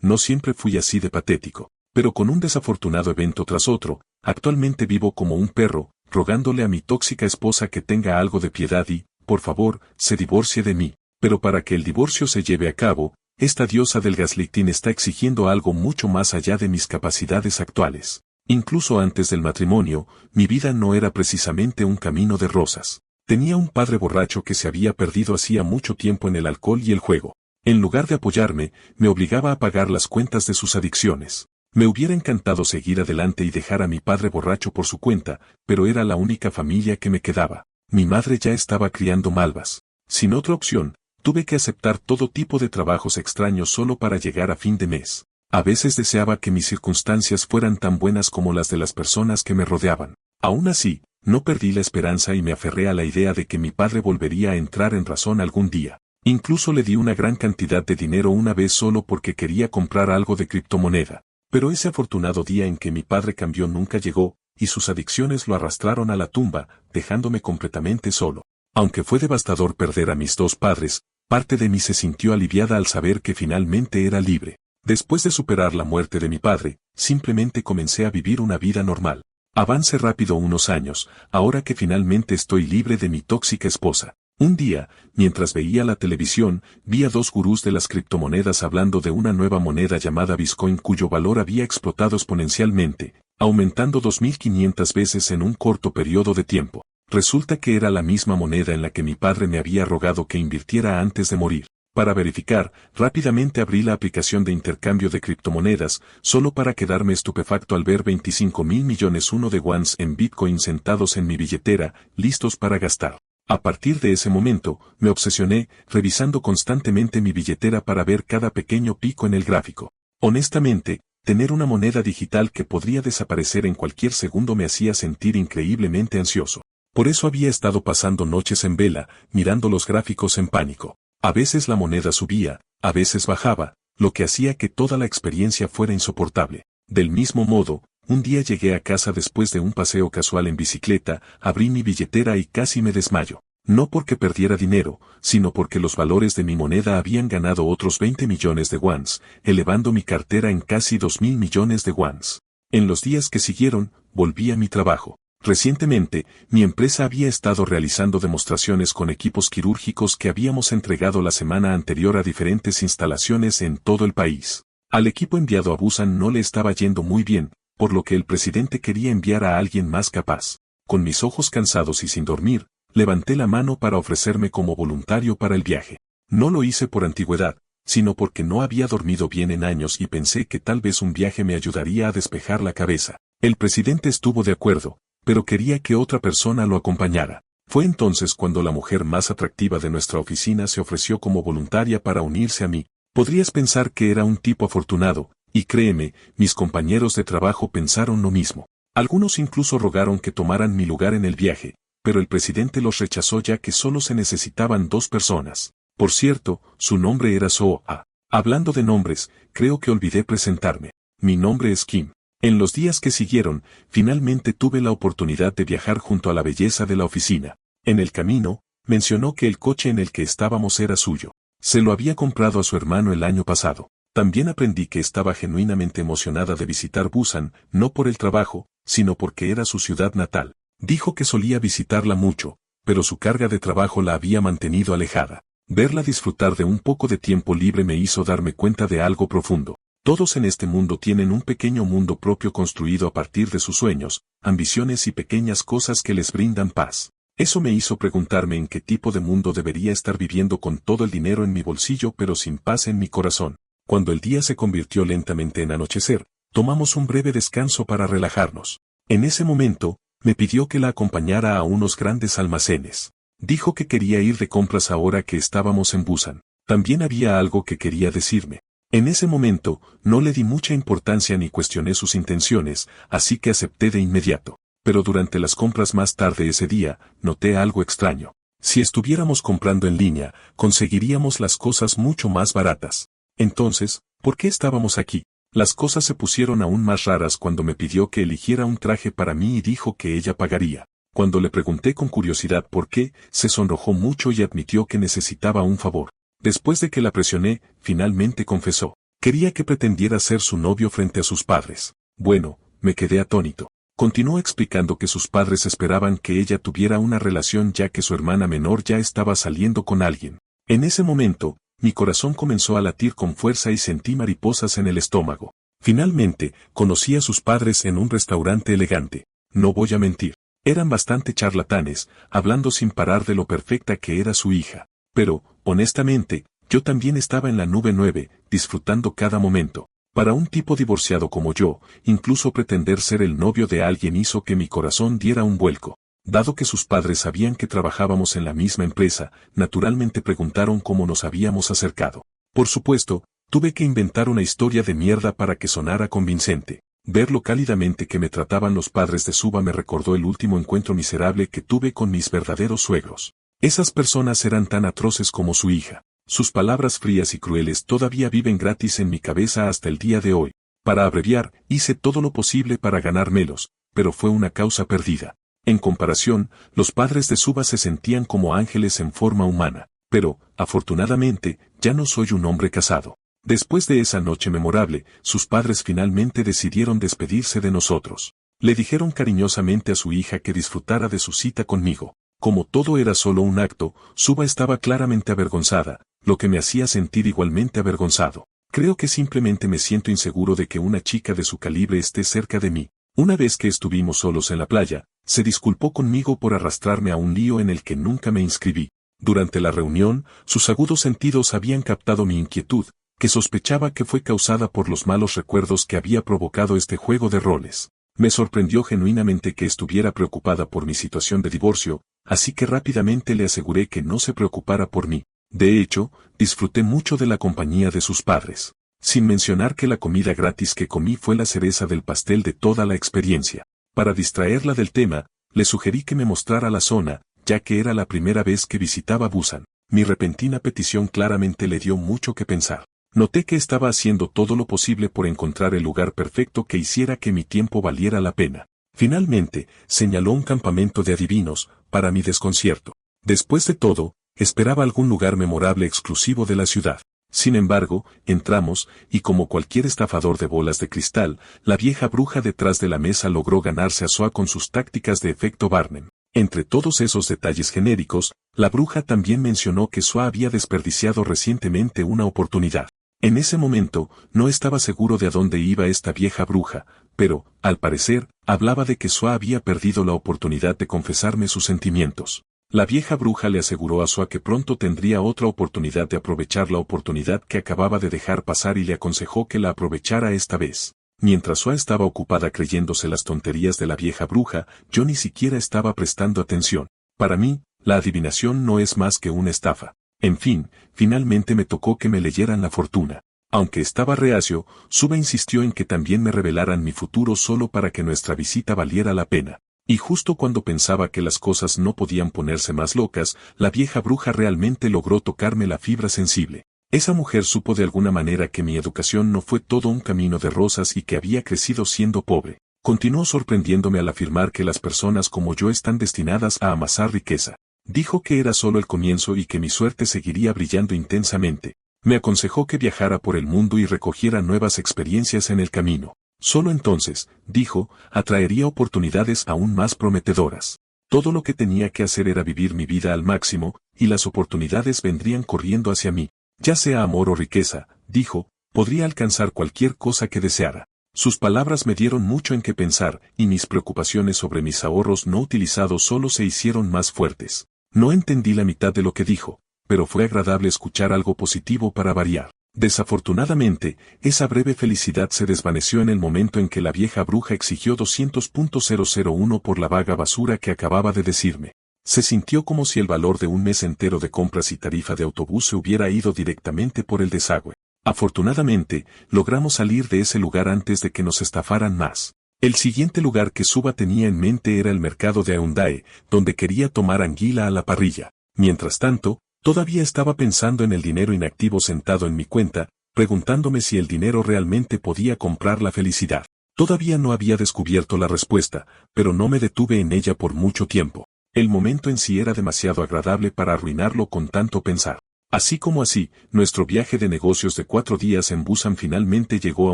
no siempre fui así de patético. Pero con un desafortunado evento tras otro, actualmente vivo como un perro, rogándole a mi tóxica esposa que tenga algo de piedad y, por favor, se divorcie de mí. Pero para que el divorcio se lleve a cabo, esta diosa del gaslighting está exigiendo algo mucho más allá de mis capacidades actuales. Incluso antes del matrimonio, mi vida no era precisamente un camino de rosas. Tenía un padre borracho que se había perdido hacía mucho tiempo en el alcohol y el juego. En lugar de apoyarme, me obligaba a pagar las cuentas de sus adicciones. Me hubiera encantado seguir adelante y dejar a mi padre borracho por su cuenta, pero era la única familia que me quedaba. Mi madre ya estaba criando malvas. Sin otra opción, tuve que aceptar todo tipo de trabajos extraños solo para llegar a fin de mes. A veces deseaba que mis circunstancias fueran tan buenas como las de las personas que me rodeaban. Aún así, no perdí la esperanza y me aferré a la idea de que mi padre volvería a entrar en razón algún día. Incluso le di una gran cantidad de dinero una vez solo porque quería comprar algo de criptomoneda. Pero ese afortunado día en que mi padre cambió nunca llegó, y sus adicciones lo arrastraron a la tumba, dejándome completamente solo. Aunque fue devastador perder a mis dos padres, parte de mí se sintió aliviada al saber que finalmente era libre. Después de superar la muerte de mi padre, simplemente comencé a vivir una vida normal. Avance rápido unos años, ahora que finalmente estoy libre de mi tóxica esposa. Un día, mientras veía la televisión, vi a dos gurús de las criptomonedas hablando de una nueva moneda llamada Bitcoin cuyo valor había explotado exponencialmente, aumentando 2500 veces en un corto periodo de tiempo. Resulta que era la misma moneda en la que mi padre me había rogado que invirtiera antes de morir. Para verificar, rápidamente abrí la aplicación de intercambio de criptomonedas, solo para quedarme estupefacto al ver 25.000.000.001 de wons en Bitcoin sentados en mi billetera, listos para gastar. A partir de ese momento, me obsesioné, revisando constantemente mi billetera para ver cada pequeño pico en el gráfico. Honestamente, tener una moneda digital que podría desaparecer en cualquier segundo me hacía sentir increíblemente ansioso. Por eso había estado pasando noches en vela, mirando los gráficos en pánico. A veces la moneda subía, a veces bajaba, lo que hacía que toda la experiencia fuera insoportable. Del mismo modo, un día llegué a casa después de un paseo casual en bicicleta, abrí mi billetera y casi me desmayo. No porque perdiera dinero, sino porque los valores de mi moneda habían ganado otros 20 millones de wons, elevando mi cartera en casi 2.000 millones de wons. En los días que siguieron, volví a mi trabajo. Recientemente, mi empresa había estado realizando demostraciones con equipos quirúrgicos que habíamos entregado la semana anterior a diferentes instalaciones en todo el país. Al equipo enviado a Busan no le estaba yendo muy bien, por lo que el presidente quería enviar a alguien más capaz. Con mis ojos cansados y sin dormir, levanté la mano para ofrecerme como voluntario para el viaje. No lo hice por antigüedad, sino porque no había dormido bien en años y pensé que tal vez un viaje me ayudaría a despejar la cabeza. El presidente estuvo de acuerdo, pero quería que otra persona lo acompañara. Fue entonces cuando la mujer más atractiva de nuestra oficina se ofreció como voluntaria para unirse a mí. Podrías pensar que era un tipo afortunado, y créeme, mis compañeros de trabajo pensaron lo mismo. Algunos incluso rogaron que tomaran mi lugar en el viaje, pero el presidente los rechazó ya que solo se necesitaban 2 personas. Por cierto, su nombre era Soa. Hablando de nombres, creo que olvidé presentarme. Mi nombre es Kim. En los días que siguieron, finalmente tuve la oportunidad de viajar junto a la belleza de la oficina. En el camino, mencionó que el coche en el que estábamos era suyo. Se lo había comprado a su hermano el año pasado. También aprendí que estaba genuinamente emocionada de visitar Busan, no por el trabajo, sino porque era su ciudad natal. Dijo que solía visitarla mucho, pero su carga de trabajo la había mantenido alejada. Verla disfrutar de un poco de tiempo libre me hizo darme cuenta de algo profundo. Todos en este mundo tienen un pequeño mundo propio construido a partir de sus sueños, ambiciones y pequeñas cosas que les brindan paz. Eso me hizo preguntarme en qué tipo de mundo debería estar viviendo con todo el dinero en mi bolsillo pero sin paz en mi corazón. Cuando el día se convirtió lentamente en anochecer, tomamos un breve descanso para relajarnos. En ese momento, me pidió que la acompañara a unos grandes almacenes. Dijo que quería ir de compras ahora que estábamos en Busan. También había algo que quería decirme. En ese momento, no le di mucha importancia ni cuestioné sus intenciones, así que acepté de inmediato. Pero durante las compras más tarde ese día, noté algo extraño. Si estuviéramos comprando en línea, conseguiríamos las cosas mucho más baratas. Entonces, ¿por qué estábamos aquí? Las cosas se pusieron aún más raras cuando me pidió que eligiera un traje para mí y dijo que ella pagaría. Cuando le pregunté con curiosidad por qué, se sonrojó mucho y admitió que necesitaba un favor. Después de que la presioné, finalmente confesó. Quería que pretendiera ser su novio frente a sus padres. Bueno, me quedé atónito. Continuó explicando que sus padres esperaban que ella tuviera una relación ya que su hermana menor ya estaba saliendo con alguien. En ese momento, mi corazón comenzó a latir con fuerza y sentí mariposas en el estómago. Finalmente, conocí a sus padres en un restaurante elegante. No voy a mentir. Eran bastante charlatanes, hablando sin parar de lo perfecta que era su hija. Pero, honestamente, yo también estaba en la nube 9, disfrutando cada momento. Para un tipo divorciado como yo, incluso pretender ser el novio de alguien hizo que mi corazón diera un vuelco. Dado que sus padres sabían que trabajábamos en la misma empresa, naturalmente preguntaron cómo nos habíamos acercado. Por supuesto, tuve que inventar una historia de mierda para que sonara convincente. Ver lo cálidamente que me trataban los padres de Suba me recordó el último encuentro miserable que tuve con mis verdaderos suegros. Esas personas eran tan atroces como su hija. Sus palabras frías y crueles todavía viven gratis en mi cabeza hasta el día de hoy. Para abreviar, hice todo lo posible para ganármelos, pero fue una causa perdida. En comparación, los padres de Suba se sentían como ángeles en forma humana. Pero, afortunadamente, ya no soy un hombre casado. Después de esa noche memorable, sus padres finalmente decidieron despedirse de nosotros. Le dijeron cariñosamente a su hija que disfrutara de su cita conmigo. Como todo era solo un acto, Suba estaba claramente avergonzada, lo que me hacía sentir igualmente avergonzado. Creo que simplemente me siento inseguro de que una chica de su calibre esté cerca de mí. Una vez que estuvimos solos en la playa, se disculpó conmigo por arrastrarme a un lío en el que nunca me inscribí. Durante la reunión, sus agudos sentidos habían captado mi inquietud, que sospechaba que fue causada por los malos recuerdos que había provocado este juego de roles. Me sorprendió genuinamente que estuviera preocupada por mi situación de divorcio, así que rápidamente le aseguré que no se preocupara por mí. De hecho, disfruté mucho de la compañía de sus padres. Sin mencionar que la comida gratis que comí fue la cereza del pastel de toda la experiencia. Para distraerla del tema, le sugerí que me mostrara la zona, ya que era la primera vez que visitaba Busan. Mi repentina petición claramente le dio mucho que pensar. Noté que estaba haciendo todo lo posible por encontrar el lugar perfecto que hiciera que mi tiempo valiera la pena. Finalmente, señaló un campamento de adivinos, para mi desconcierto. Después de todo, esperaba algún lugar memorable exclusivo de la ciudad. Sin embargo, entramos, y como cualquier estafador de bolas de cristal, la vieja bruja detrás de la mesa logró ganarse a Soa con sus tácticas de efecto Barnum. Entre todos esos detalles genéricos, la bruja también mencionó que Soa había desperdiciado recientemente una oportunidad. En ese momento, no estaba seguro de a dónde iba esta vieja bruja, pero, al parecer, hablaba de que Soa había perdido la oportunidad de confesarme sus sentimientos. La vieja bruja le aseguró a Soa que pronto tendría otra oportunidad de aprovechar la oportunidad que acababa de dejar pasar y le aconsejó que la aprovechara esta vez. Mientras Soa estaba ocupada creyéndose las tonterías de la vieja bruja, yo ni siquiera estaba prestando atención. Para mí, la adivinación no es más que una estafa. En fin, finalmente me tocó que me leyeran la fortuna. Aunque estaba reacio, Suba insistió en que también me revelaran mi futuro solo para que nuestra visita valiera la pena. Y justo cuando pensaba que las cosas no podían ponerse más locas, la vieja bruja realmente logró tocarme la fibra sensible. Esa mujer supo de alguna manera que mi educación no fue todo un camino de rosas y que había crecido siendo pobre. Continuó sorprendiéndome al afirmar que las personas como yo están destinadas a amasar riqueza. Dijo que era solo el comienzo y que mi suerte seguiría brillando intensamente. Me aconsejó que viajara por el mundo y recogiera nuevas experiencias en el camino. Solo entonces, dijo, atraería oportunidades aún más prometedoras. Todo lo que tenía que hacer era vivir mi vida al máximo, y las oportunidades vendrían corriendo hacia mí. Ya sea amor o riqueza, dijo, podría alcanzar cualquier cosa que deseara. Sus palabras me dieron mucho en qué pensar, y mis preocupaciones sobre mis ahorros no utilizados solo se hicieron más fuertes. No entendí la mitad de lo que dijo, pero fue agradable escuchar algo positivo para variar. Desafortunadamente, esa breve felicidad se desvaneció en el momento en que la vieja bruja exigió 200.001 por la vaga basura que acababa de decirme. Se sintió como si el valor de un mes entero de compras y tarifa de autobús se hubiera ido directamente por el desagüe. Afortunadamente, logramos salir de ese lugar antes de que nos estafaran más. El siguiente lugar que Suba tenía en mente era el mercado de Aundae, donde quería tomar anguila a la parrilla. Mientras tanto, todavía estaba pensando en el dinero inactivo sentado en mi cuenta, preguntándome si el dinero realmente podía comprar la felicidad. Todavía no había descubierto la respuesta, pero no me detuve en ella por mucho tiempo. El momento en sí era demasiado agradable para arruinarlo con tanto pensar. Así como así, nuestro viaje de negocios de 4 días en Busan finalmente llegó a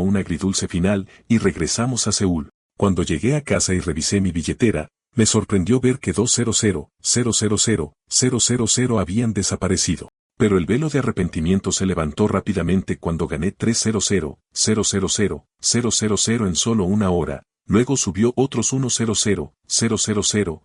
un agridulce final y regresamos a Seúl. Cuando llegué a casa y revisé mi billetera, me sorprendió ver que 200,000,000 habían desaparecido. Pero el velo de arrepentimiento se levantó rápidamente cuando gané 300,000,000 en solo una hora, luego subió otros 100,000,000.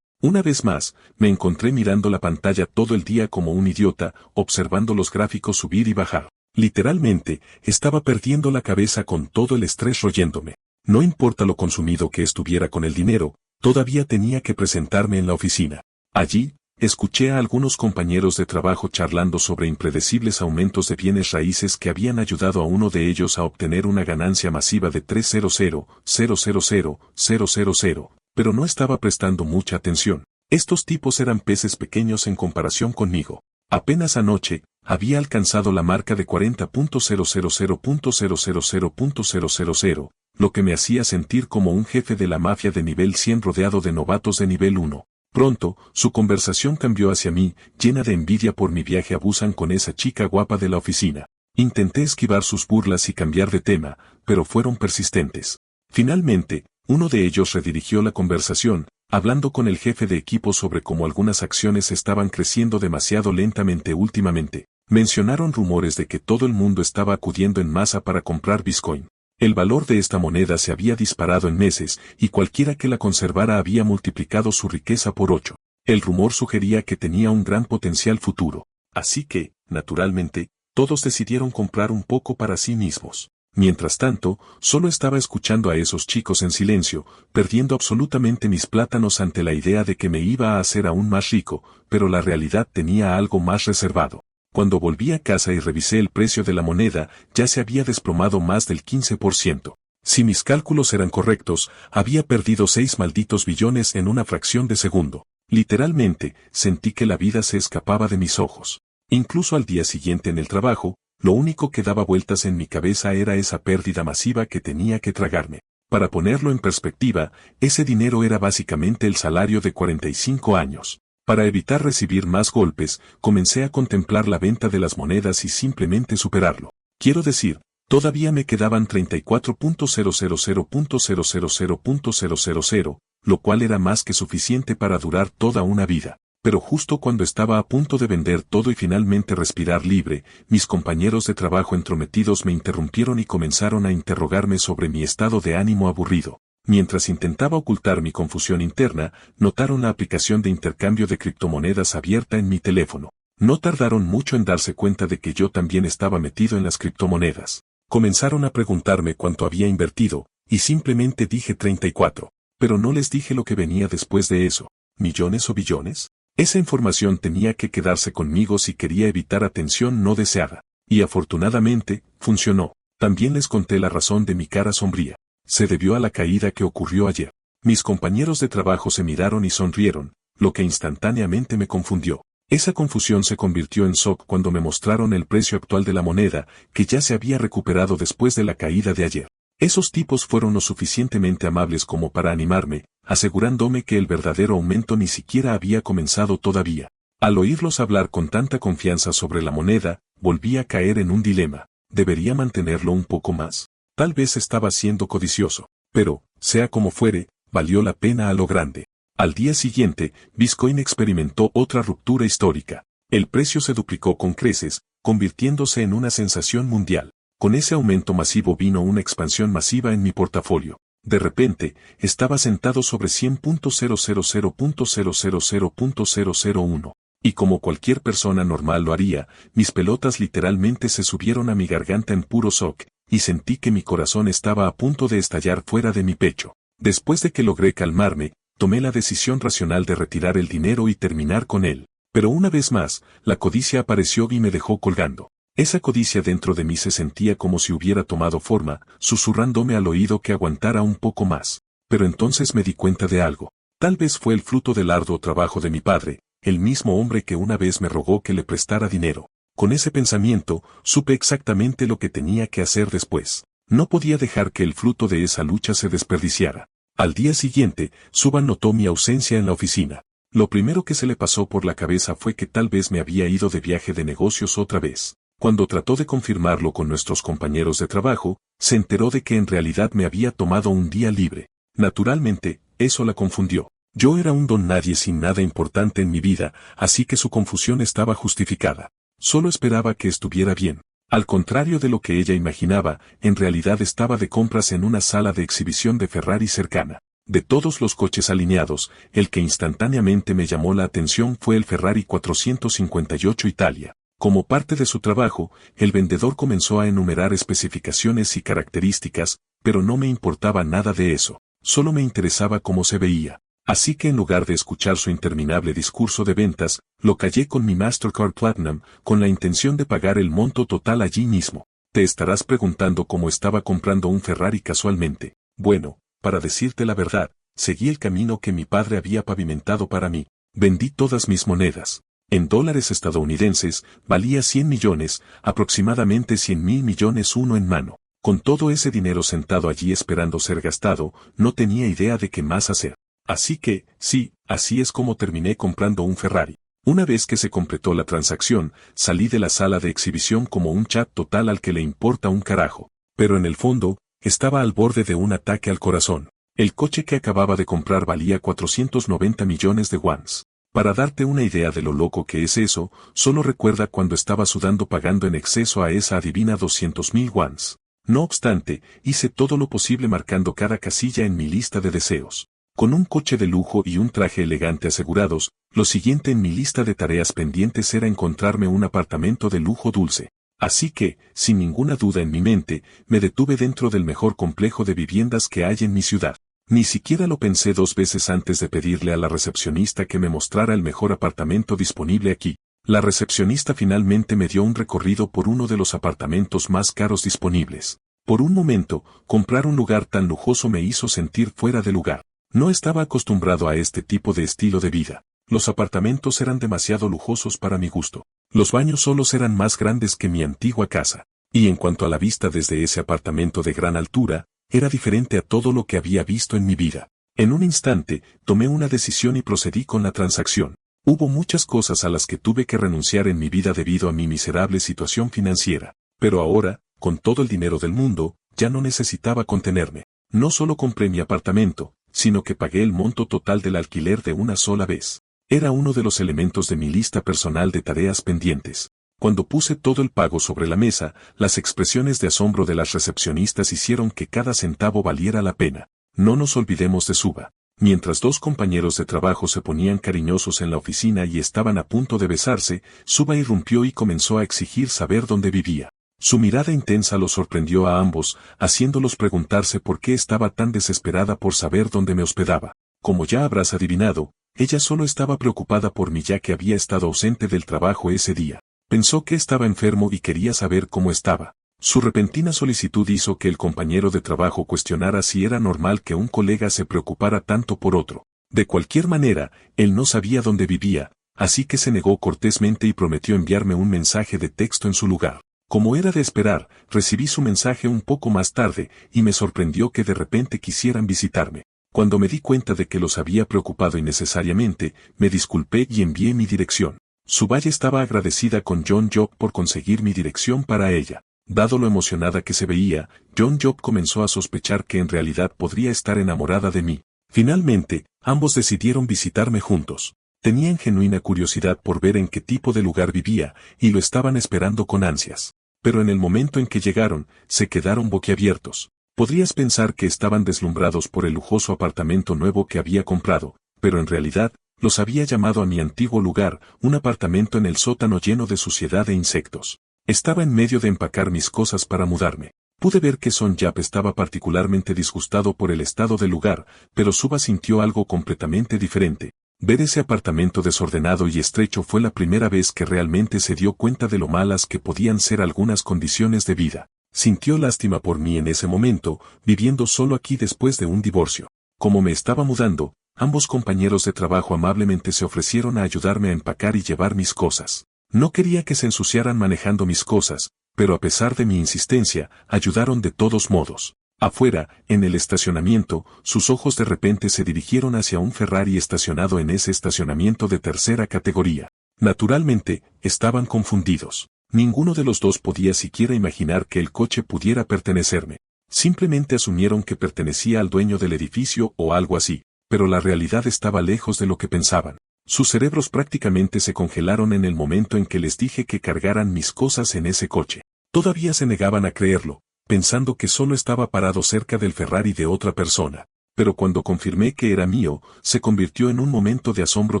Una vez más, me encontré mirando la pantalla todo el día como un idiota, observando los gráficos subir y bajar. Literalmente, estaba perdiendo la cabeza con todo el estrés royéndome. No importa lo consumido que estuviera con el dinero, todavía tenía que presentarme en la oficina. Allí, escuché a algunos compañeros de trabajo charlando sobre impredecibles aumentos de bienes raíces que habían ayudado a uno de ellos a obtener una ganancia masiva de 300,000,000, pero no estaba prestando mucha atención. Estos tipos eran peces pequeños en comparación conmigo. Apenas anoche, había alcanzado la marca de 40,000,000,000, lo que me hacía sentir como un jefe de la mafia de nivel 100 rodeado de novatos de nivel 1. Pronto, su conversación cambió hacia mí, llena de envidia por mi viaje a Busan con esa chica guapa de la oficina. Intenté esquivar sus burlas y cambiar de tema, pero fueron persistentes. Finalmente, uno de ellos redirigió la conversación, hablando con el jefe de equipo sobre cómo algunas acciones estaban creciendo demasiado lentamente últimamente. Mencionaron rumores de que todo el mundo estaba acudiendo en masa para comprar Bitcoin. El valor de esta moneda se había disparado en meses, y cualquiera que la conservara había multiplicado su riqueza por 8. El rumor sugería que tenía un gran potencial futuro. Así que, naturalmente, todos decidieron comprar un poco para sí mismos. Mientras tanto, solo estaba escuchando a esos chicos en silencio, perdiendo absolutamente mis plátanos ante la idea de que me iba a hacer aún más rico, pero la realidad tenía algo más reservado. Cuando volví a casa y revisé el precio de la moneda, ya se había desplomado más del 15%. Si mis cálculos eran correctos, había perdido 6 malditos billones en una fracción de segundo. Literalmente, sentí que la vida se escapaba de mis ojos. Incluso al día siguiente en el trabajo, lo único que daba vueltas en mi cabeza era esa pérdida masiva que tenía que tragarme. Para ponerlo en perspectiva, ese dinero era básicamente el salario de 45 años. Para evitar recibir más golpes, comencé a contemplar la venta de las monedas y simplemente superarlo. Quiero decir, todavía me quedaban 34.000.000.000, lo cual era más que suficiente para durar toda una vida. Pero justo cuando estaba a punto de vender todo y finalmente respirar libre, mis compañeros de trabajo entrometidos me interrumpieron y comenzaron a interrogarme sobre mi estado de ánimo aburrido. Mientras intentaba ocultar mi confusión interna, notaron la aplicación de intercambio de criptomonedas abierta en mi teléfono. No tardaron mucho en darse cuenta de que yo también estaba metido en las criptomonedas. Comenzaron a preguntarme cuánto había invertido, y simplemente dije 34. Pero no les dije lo que venía después de eso. ¿Millones o billones? Esa información tenía que quedarse conmigo si quería evitar atención no deseada. Y afortunadamente, funcionó. También les conté la razón de mi cara sombría. Se debió a la caída que ocurrió ayer. Mis compañeros de trabajo se miraron y sonrieron, lo que instantáneamente me confundió. Esa confusión se convirtió en shock cuando me mostraron el precio actual de la moneda, que ya se había recuperado después de la caída de ayer. Esos tipos fueron lo suficientemente amables como para animarme, asegurándome que el verdadero aumento ni siquiera había comenzado todavía. Al oírlos hablar con tanta confianza sobre la moneda, volví a caer en un dilema. ¿Debería mantenerlo un poco más? Tal vez estaba siendo codicioso, pero, sea como fuere, valió la pena a lo grande. Al día siguiente, Bitcoin experimentó otra ruptura histórica. El precio se duplicó con creces, convirtiéndose en una sensación mundial. Con ese aumento masivo vino una expansión masiva en mi portafolio. De repente, estaba sentado sobre 100.000.000.001. Y como cualquier persona normal lo haría, mis pelotas literalmente se subieron a mi garganta en puro shock, y sentí que mi corazón estaba a punto de estallar fuera de mi pecho. Después de que logré calmarme, tomé la decisión racional de retirar el dinero y terminar con él. Pero una vez más, la codicia apareció y me dejó colgando. Esa codicia dentro de mí se sentía como si hubiera tomado forma, susurrándome al oído que aguantara un poco más. Pero entonces me di cuenta de algo. Tal vez fue el fruto del arduo trabajo de mi padre, el mismo hombre que una vez me rogó que le prestara dinero. Con ese pensamiento, supe exactamente lo que tenía que hacer después. No podía dejar que el fruto de esa lucha se desperdiciara. Al día siguiente, Suban notó mi ausencia en la oficina. Lo primero que se le pasó por la cabeza fue que tal vez me había ido de viaje de negocios otra vez. Cuando trató de confirmarlo con nuestros compañeros de trabajo, se enteró de que en realidad me había tomado un día libre. Naturalmente, eso la confundió. Yo era un don nadie sin nada importante en mi vida, así que su confusión estaba justificada. Solo esperaba que estuviera bien. Al contrario de lo que ella imaginaba, en realidad estaba de compras en una sala de exhibición de Ferrari cercana. De todos los coches alineados, el que instantáneamente me llamó la atención fue el Ferrari 458 Italia. Como parte de su trabajo, el vendedor comenzó a enumerar especificaciones y características, pero no me importaba nada de eso. Solo me interesaba cómo se veía. Así que en lugar de escuchar su interminable discurso de ventas, lo callé con mi Mastercard Platinum, con la intención de pagar el monto total allí mismo. Te estarás preguntando cómo estaba comprando un Ferrari casualmente. Bueno, para decirte la verdad, seguí el camino que mi padre había pavimentado para mí. Vendí todas mis monedas. En dólares estadounidenses, valía 100 millones, aproximadamente 100.000 millones uno en mano. Con todo ese dinero sentado allí esperando ser gastado, no tenía idea de qué más hacer. Así que, sí, así es como terminé comprando un Ferrari. Una vez que se completó la transacción, salí de la sala de exhibición como un chat total al que le importa un carajo. Pero en el fondo, estaba al borde de un ataque al corazón. El coche que acababa de comprar valía 490 millones de wons. Para darte una idea de lo loco que es eso, solo recuerda cuando estaba sudando pagando en exceso a esa adivina 200.000 wons. No obstante, hice todo lo posible marcando cada casilla en mi lista de deseos. Con un coche de lujo y un traje elegante asegurados, lo siguiente en mi lista de tareas pendientes era encontrarme un apartamento de lujo dulce. Así que, sin ninguna duda en mi mente, me detuve dentro del mejor complejo de viviendas que hay en mi ciudad. Ni siquiera lo pensé dos veces antes de pedirle a la recepcionista que me mostrara el mejor apartamento disponible aquí. La recepcionista finalmente me dio un recorrido por uno de los apartamentos más caros disponibles. Por un momento, comprar un lugar tan lujoso me hizo sentir fuera de lugar. No estaba acostumbrado a este tipo de estilo de vida. Los apartamentos eran demasiado lujosos para mi gusto. Los baños solos eran más grandes que mi antigua casa. Y en cuanto a la vista desde ese apartamento de gran altura, era diferente a todo lo que había visto en mi vida. En un instante, tomé una decisión y procedí con la transacción. Hubo muchas cosas a las que tuve que renunciar en mi vida debido a mi miserable situación financiera. Pero ahora, con todo el dinero del mundo, ya no necesitaba contenerme. No solo compré mi apartamento, sino que pagué el monto total del alquiler de una sola vez. Era uno de los elementos de mi lista personal de tareas pendientes. Cuando puse todo el pago sobre la mesa, las expresiones de asombro de las recepcionistas hicieron que cada centavo valiera la pena. No nos olvidemos de Suba. Mientras dos compañeros de trabajo se ponían cariñosos en la oficina y estaban a punto de besarse, Suba irrumpió y comenzó a exigir saber dónde vivía. Su mirada intensa los sorprendió a ambos, haciéndolos preguntarse por qué estaba tan desesperada por saber dónde me hospedaba. Como ya habrás adivinado, ella solo estaba preocupada por mí ya que había estado ausente del trabajo ese día. Pensó que estaba enfermo y quería saber cómo estaba. Su repentina solicitud hizo que el compañero de trabajo cuestionara si era normal que un colega se preocupara tanto por otro. De cualquier manera, él no sabía dónde vivía, así que se negó cortésmente y prometió enviarme un mensaje de texto en su lugar. Como era de esperar, recibí su mensaje un poco más tarde, y me sorprendió que de repente quisieran visitarme. Cuando me di cuenta de que los había preocupado innecesariamente, me disculpé y envié mi dirección. Subaye estaba agradecida con John Job por conseguir mi dirección para ella. Dado lo emocionada que se veía, John Job comenzó a sospechar que en realidad podría estar enamorada de mí. Finalmente, ambos decidieron visitarme juntos. Tenían genuina curiosidad por ver en qué tipo de lugar vivía, y lo estaban esperando con ansias. Pero en el momento en que llegaron, se quedaron boquiabiertos. Podrías pensar que estaban deslumbrados por el lujoso apartamento nuevo que había comprado, pero en realidad, los había llamado a mi antiguo lugar, un apartamento en el sótano lleno de suciedad e insectos. Estaba en medio de empacar mis cosas para mudarme. Pude ver que Son Yap estaba particularmente disgustado por el estado del lugar, pero Suba sintió algo completamente diferente. Ver ese apartamento desordenado y estrecho fue la primera vez que realmente se dio cuenta de lo malas que podían ser algunas condiciones de vida. Sintió lástima por mí en ese momento, viviendo solo aquí después de un divorcio. Como me estaba mudando, ambos compañeros de trabajo amablemente se ofrecieron a ayudarme a empacar y llevar mis cosas. No quería que se ensuciaran manejando mis cosas, pero a pesar de mi insistencia, ayudaron de todos modos. Afuera, en el estacionamiento, sus ojos de repente se dirigieron hacia un Ferrari estacionado en ese estacionamiento de tercera categoría. Naturalmente, estaban confundidos. Ninguno de los dos podía siquiera imaginar que el coche pudiera pertenecerme. Simplemente asumieron que pertenecía al dueño del edificio o algo así, pero la realidad estaba lejos de lo que pensaban. Sus cerebros prácticamente se congelaron en el momento en que les dije que cargaran mis cosas en ese coche. Todavía se negaban a creerlo, pensando que solo estaba parado cerca del Ferrari de otra persona. Pero cuando confirmé que era mío, se convirtió en un momento de asombro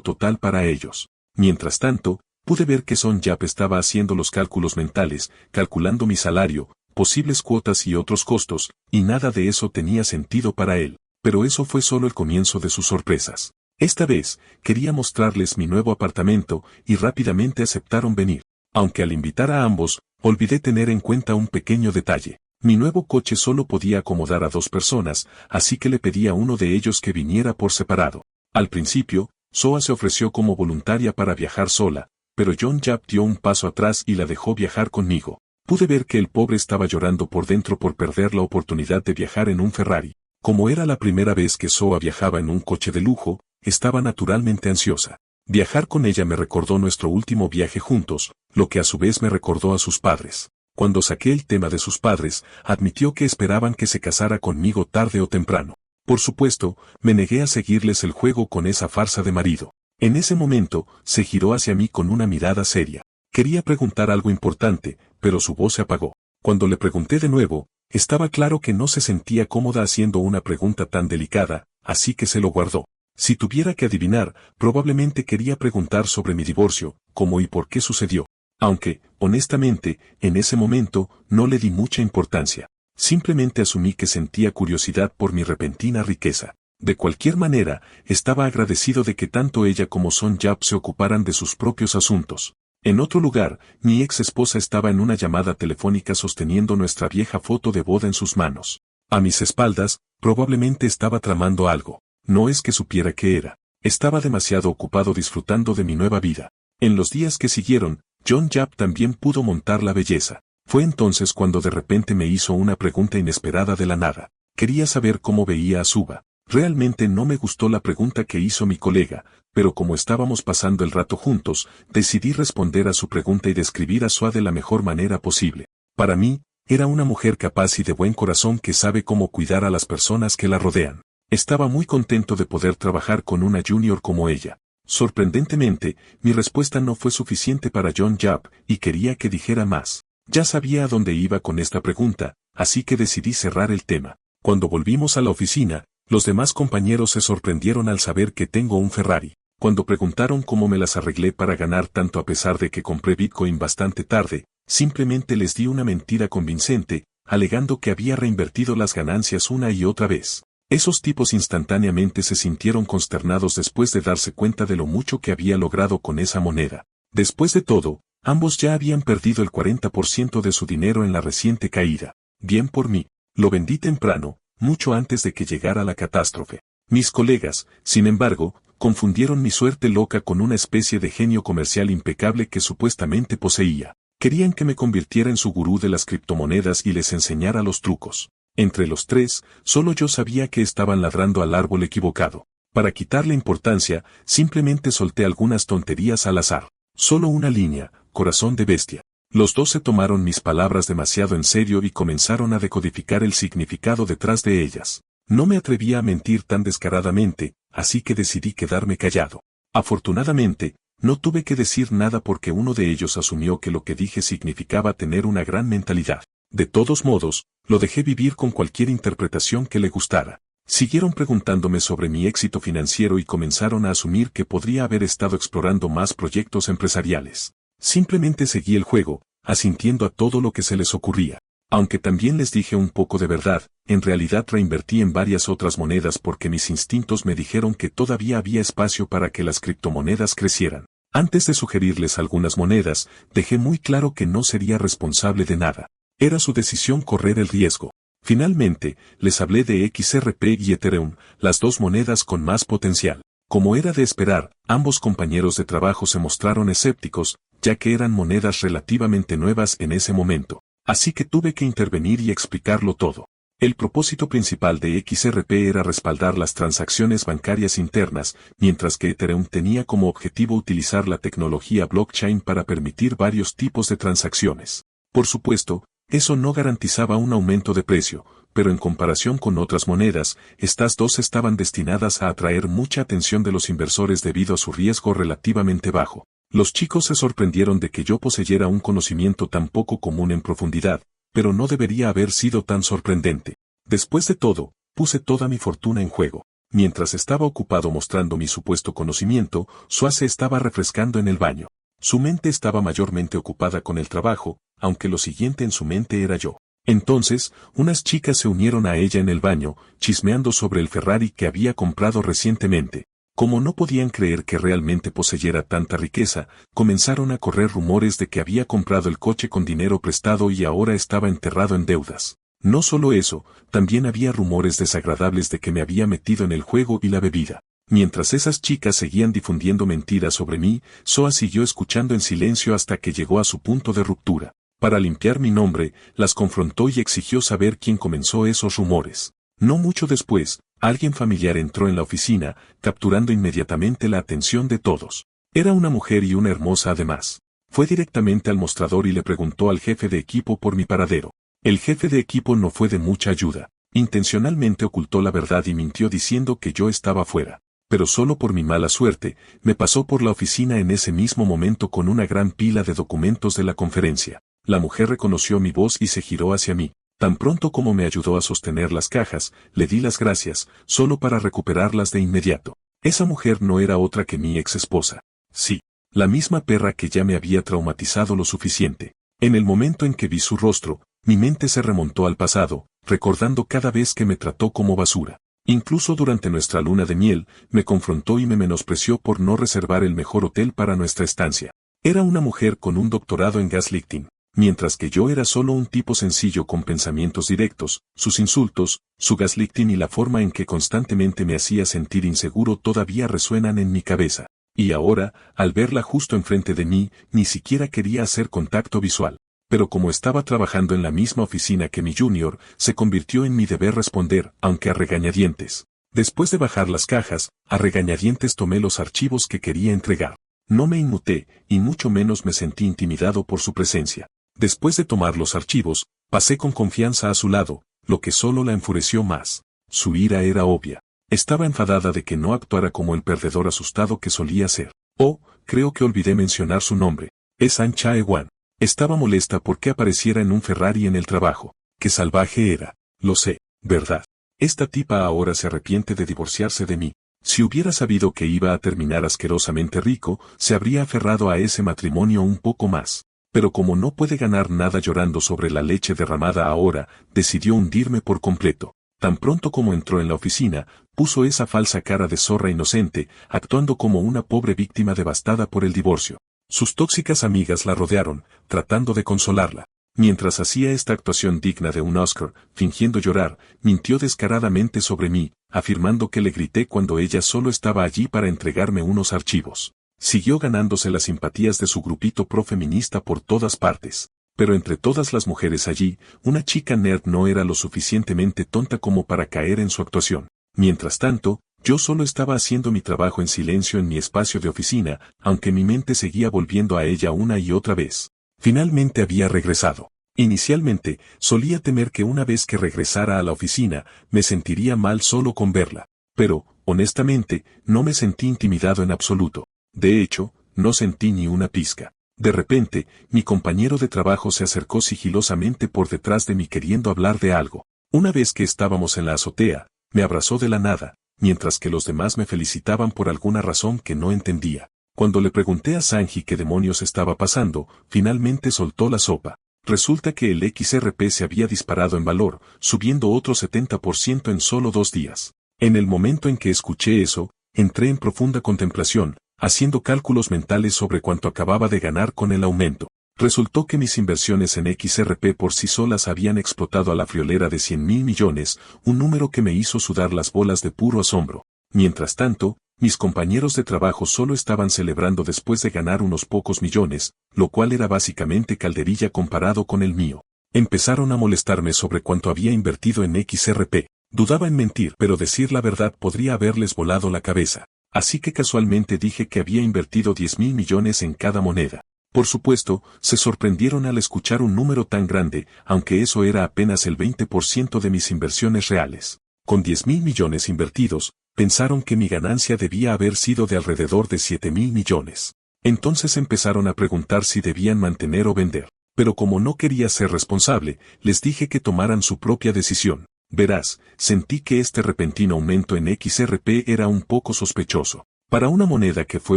total para ellos. Mientras tanto, pude ver que Son Yap estaba haciendo los cálculos mentales, calculando mi salario, posibles cuotas y otros costos, y nada de eso tenía sentido para él. Pero eso fue solo el comienzo de sus sorpresas. Esta vez, quería mostrarles mi nuevo apartamento, y rápidamente aceptaron venir. Aunque al invitar a ambos, olvidé tener en cuenta un pequeño detalle. Mi nuevo coche solo podía acomodar a 2 personas, así que le pedí a uno de ellos que viniera por separado. Al principio, Soa se ofreció como voluntaria para viajar sola, pero John Yap dio un paso atrás y la dejó viajar conmigo. Pude ver que el pobre estaba llorando por dentro por perder la oportunidad de viajar en un Ferrari. Como era la primera vez que Soa viajaba en un coche de lujo, estaba naturalmente ansiosa. Viajar con ella me recordó nuestro último viaje juntos, lo que a su vez me recordó a sus padres. Cuando saqué el tema de sus padres, admitió que esperaban que se casara conmigo tarde o temprano. Por supuesto, me negué a seguirles el juego con esa farsa de marido. En ese momento, se giró hacia mí con una mirada seria. Quería preguntar algo importante, pero su voz se apagó. Cuando le pregunté de nuevo, estaba claro que no se sentía cómoda haciendo una pregunta tan delicada, así que se lo guardó. Si tuviera que adivinar, probablemente quería preguntar sobre mi divorcio, cómo y por qué sucedió. Aunque, honestamente, en ese momento, no le di mucha importancia. Simplemente asumí que sentía curiosidad por mi repentina riqueza. De cualquier manera, estaba agradecido de que tanto ella como Son Yap se ocuparan de sus propios asuntos. En otro lugar, mi ex esposa estaba en una llamada telefónica sosteniendo nuestra vieja foto de boda en sus manos. A mis espaldas, probablemente estaba tramando algo. No es que supiera qué era. Estaba demasiado ocupado disfrutando de mi nueva vida. En los días que siguieron, John Yap también pudo montar la belleza. Fue entonces cuando de repente me hizo una pregunta inesperada de la nada. Quería saber cómo veía a Suba. Realmente no me gustó la pregunta que hizo mi colega, pero como estábamos pasando el rato juntos, decidí responder a su pregunta y describir a Suba de la mejor manera posible. Para mí, era una mujer capaz y de buen corazón que sabe cómo cuidar a las personas que la rodean. Estaba muy contento de poder trabajar con una junior como ella. Sorprendentemente, mi respuesta no fue suficiente para John Yap, y quería que dijera más. Ya sabía a dónde iba con esta pregunta, así que decidí cerrar el tema. Cuando volvimos a la oficina, los demás compañeros se sorprendieron al saber que tengo un Ferrari. Cuando preguntaron cómo me las arreglé para ganar tanto a pesar de que compré Bitcoin bastante tarde, simplemente les di una mentira convincente, alegando que había reinvertido las ganancias una y otra vez. Esos tipos instantáneamente se sintieron consternados después de darse cuenta de lo mucho que había logrado con esa moneda. Después de todo, ambos ya habían perdido el 40% de su dinero en la reciente caída. Bien por mí. Lo vendí temprano, mucho antes de que llegara la catástrofe. Mis colegas, sin embargo, confundieron mi suerte loca con una especie de genio comercial impecable que supuestamente poseía. Querían que me convirtiera en su gurú de las criptomonedas y les enseñara los trucos. Entre los tres, solo yo sabía que estaban ladrando al árbol equivocado. Para quitarle importancia, simplemente solté algunas tonterías al azar. Solo una línea, corazón de bestia. Los dos se tomaron mis palabras demasiado en serio y comenzaron a decodificar el significado detrás de ellas. No me atrevía a mentir tan descaradamente, así que decidí quedarme callado. Afortunadamente, no tuve que decir nada porque uno de ellos asumió que lo que dije significaba tener una gran mentalidad. De todos modos, lo dejé vivir con cualquier interpretación que le gustara. Siguieron preguntándome sobre mi éxito financiero y comenzaron a asumir que podría haber estado explorando más proyectos empresariales. Simplemente seguí el juego, asintiendo a todo lo que se les ocurría. Aunque también les dije un poco de verdad, en realidad reinvertí en varias otras monedas porque mis instintos me dijeron que todavía había espacio para que las criptomonedas crecieran. Antes de sugerirles algunas monedas, dejé muy claro que no sería responsable de nada. Era su decisión correr el riesgo. Finalmente, les hablé de XRP y Ethereum, las dos monedas con más potencial. Como era de esperar, ambos compañeros de trabajo se mostraron escépticos, ya que eran monedas relativamente nuevas en ese momento. Así que tuve que intervenir y explicarlo todo. El propósito principal de XRP era respaldar las transacciones bancarias internas, mientras que Ethereum tenía como objetivo utilizar la tecnología blockchain para permitir varios tipos de transacciones. Por supuesto, eso no garantizaba un aumento de precio, pero en comparación con otras monedas, estas dos estaban destinadas a atraer mucha atención de los inversores debido a su riesgo relativamente bajo. Los chicos se sorprendieron de que yo poseyera un conocimiento tan poco común en profundidad, pero no debería haber sido tan sorprendente. Después de todo, puse toda mi fortuna en juego. Mientras estaba ocupado mostrando mi supuesto conocimiento, Suase estaba refrescando en el baño. Su mente estaba mayormente ocupada con el trabajo, aunque lo siguiente en su mente era yo. Entonces, unas chicas se unieron a ella en el baño, chismeando sobre el Ferrari que había comprado recientemente. Como no podían creer que realmente poseyera tanta riqueza, comenzaron a correr rumores de que había comprado el coche con dinero prestado y ahora estaba enterrado en deudas. No solo eso, también había rumores desagradables de que me había metido en el juego y la bebida. Mientras esas chicas seguían difundiendo mentiras sobre mí, Soa siguió escuchando en silencio hasta que llegó a su punto de ruptura. Para limpiar mi nombre, las confrontó y exigió saber quién comenzó esos rumores. No mucho después, alguien familiar entró en la oficina, capturando inmediatamente la atención de todos. Era una mujer y una hermosa además. Fue directamente al mostrador y le preguntó al jefe de equipo por mi paradero. El jefe de equipo no fue de mucha ayuda. Intencionalmente ocultó la verdad y mintió diciendo que yo estaba fuera. Pero solo por mi mala suerte, me pasó por la oficina en ese mismo momento con una gran pila de documentos de la conferencia. La mujer reconoció mi voz y se giró hacia mí. Tan pronto como me ayudó a sostener las cajas, le di las gracias, solo para recuperarlas de inmediato. Esa mujer no era otra que mi ex esposa. Sí, la misma perra que ya me había traumatizado lo suficiente. En el momento en que vi su rostro, mi mente se remontó al pasado, recordando cada vez que me trató como basura. Incluso durante nuestra luna de miel, me confrontó y me menospreció por no reservar el mejor hotel para nuestra estancia. Era una mujer con un doctorado en gaslighting. Mientras que yo era solo un tipo sencillo con pensamientos directos, sus insultos, su gaslighting y la forma en que constantemente me hacía sentir inseguro todavía resuenan en mi cabeza. Y ahora, al verla justo enfrente de mí, ni siquiera quería hacer contacto visual. Pero como estaba trabajando en la misma oficina que mi junior, se convirtió en mi deber responder, aunque a regañadientes. Después de bajar las cajas, a regañadientes tomé los archivos que quería entregar. No me inmuté, y mucho menos me sentí intimidado por su presencia. Después de tomar los archivos, pasé con confianza a su lado, lo que solo la enfureció más. Su ira era obvia. Estaba enfadada de que no actuara como el perdedor asustado que solía ser. Oh, creo que olvidé mencionar su nombre. Es An Chae-wan. Estaba molesta porque apareciera en un Ferrari en el trabajo. Qué salvaje era. Lo sé, ¿verdad? Esta tipa ahora se arrepiente de divorciarse de mí. Si hubiera sabido que iba a terminar asquerosamente rico, se habría aferrado a ese matrimonio un poco más. Pero como no puede ganar nada llorando sobre la leche derramada ahora, decidió hundirme por completo. Tan pronto como entró en la oficina, puso esa falsa cara de zorra inocente, actuando como una pobre víctima devastada por el divorcio. Sus tóxicas amigas la rodearon, tratando de consolarla. Mientras hacía esta actuación digna de un Oscar, fingiendo llorar, mintió descaradamente sobre mí, afirmando que le grité cuando ella solo estaba allí para entregarme unos archivos. Siguió ganándose las simpatías de su grupito pro-feminista por todas partes. Pero entre todas las mujeres allí, una chica nerd no era lo suficientemente tonta como para caer en su actuación. Mientras tanto, yo solo estaba haciendo mi trabajo en silencio en mi espacio de oficina, aunque mi mente seguía volviendo a ella una y otra vez. Finalmente había regresado. Inicialmente, solía temer que una vez que regresara a la oficina, me sentiría mal solo con verla. Pero, honestamente, no me sentí intimidado en absoluto. De hecho, no sentí ni una pizca. De repente, mi compañero de trabajo se acercó sigilosamente por detrás de mí queriendo hablar de algo. Una vez que estábamos en la azotea, me abrazó de la nada, mientras que los demás me felicitaban por alguna razón que no entendía. Cuando le pregunté a Sanji qué demonios estaba pasando, finalmente soltó la sopa. Resulta que el XRP se había disparado en valor, subiendo otro 70% en solo 2 días. En el momento en que escuché eso, entré en profunda contemplación, haciendo cálculos mentales sobre cuánto acababa de ganar con el aumento. Resultó que mis inversiones en XRP por sí solas habían explotado a la friolera de 100.000 millones, un número que me hizo sudar las bolas de puro asombro. Mientras tanto, mis compañeros de trabajo solo estaban celebrando después de ganar unos pocos millones, lo cual era básicamente calderilla comparado con el mío. Empezaron a molestarme sobre cuánto había invertido en XRP. Dudaba en mentir, pero decir la verdad podría haberles volado la cabeza. Así que casualmente dije que había invertido 10.000 millones en cada moneda. Por supuesto, se sorprendieron al escuchar un número tan grande, aunque eso era apenas el 20% de mis inversiones reales. Con 10.000 millones invertidos, pensaron que mi ganancia debía haber sido de alrededor de 7.000 millones. Entonces empezaron a preguntar si debían mantener o vender. Pero como no quería ser responsable, les dije que tomaran su propia decisión. Verás, sentí que este repentino aumento en XRP era un poco sospechoso. Para una moneda que fue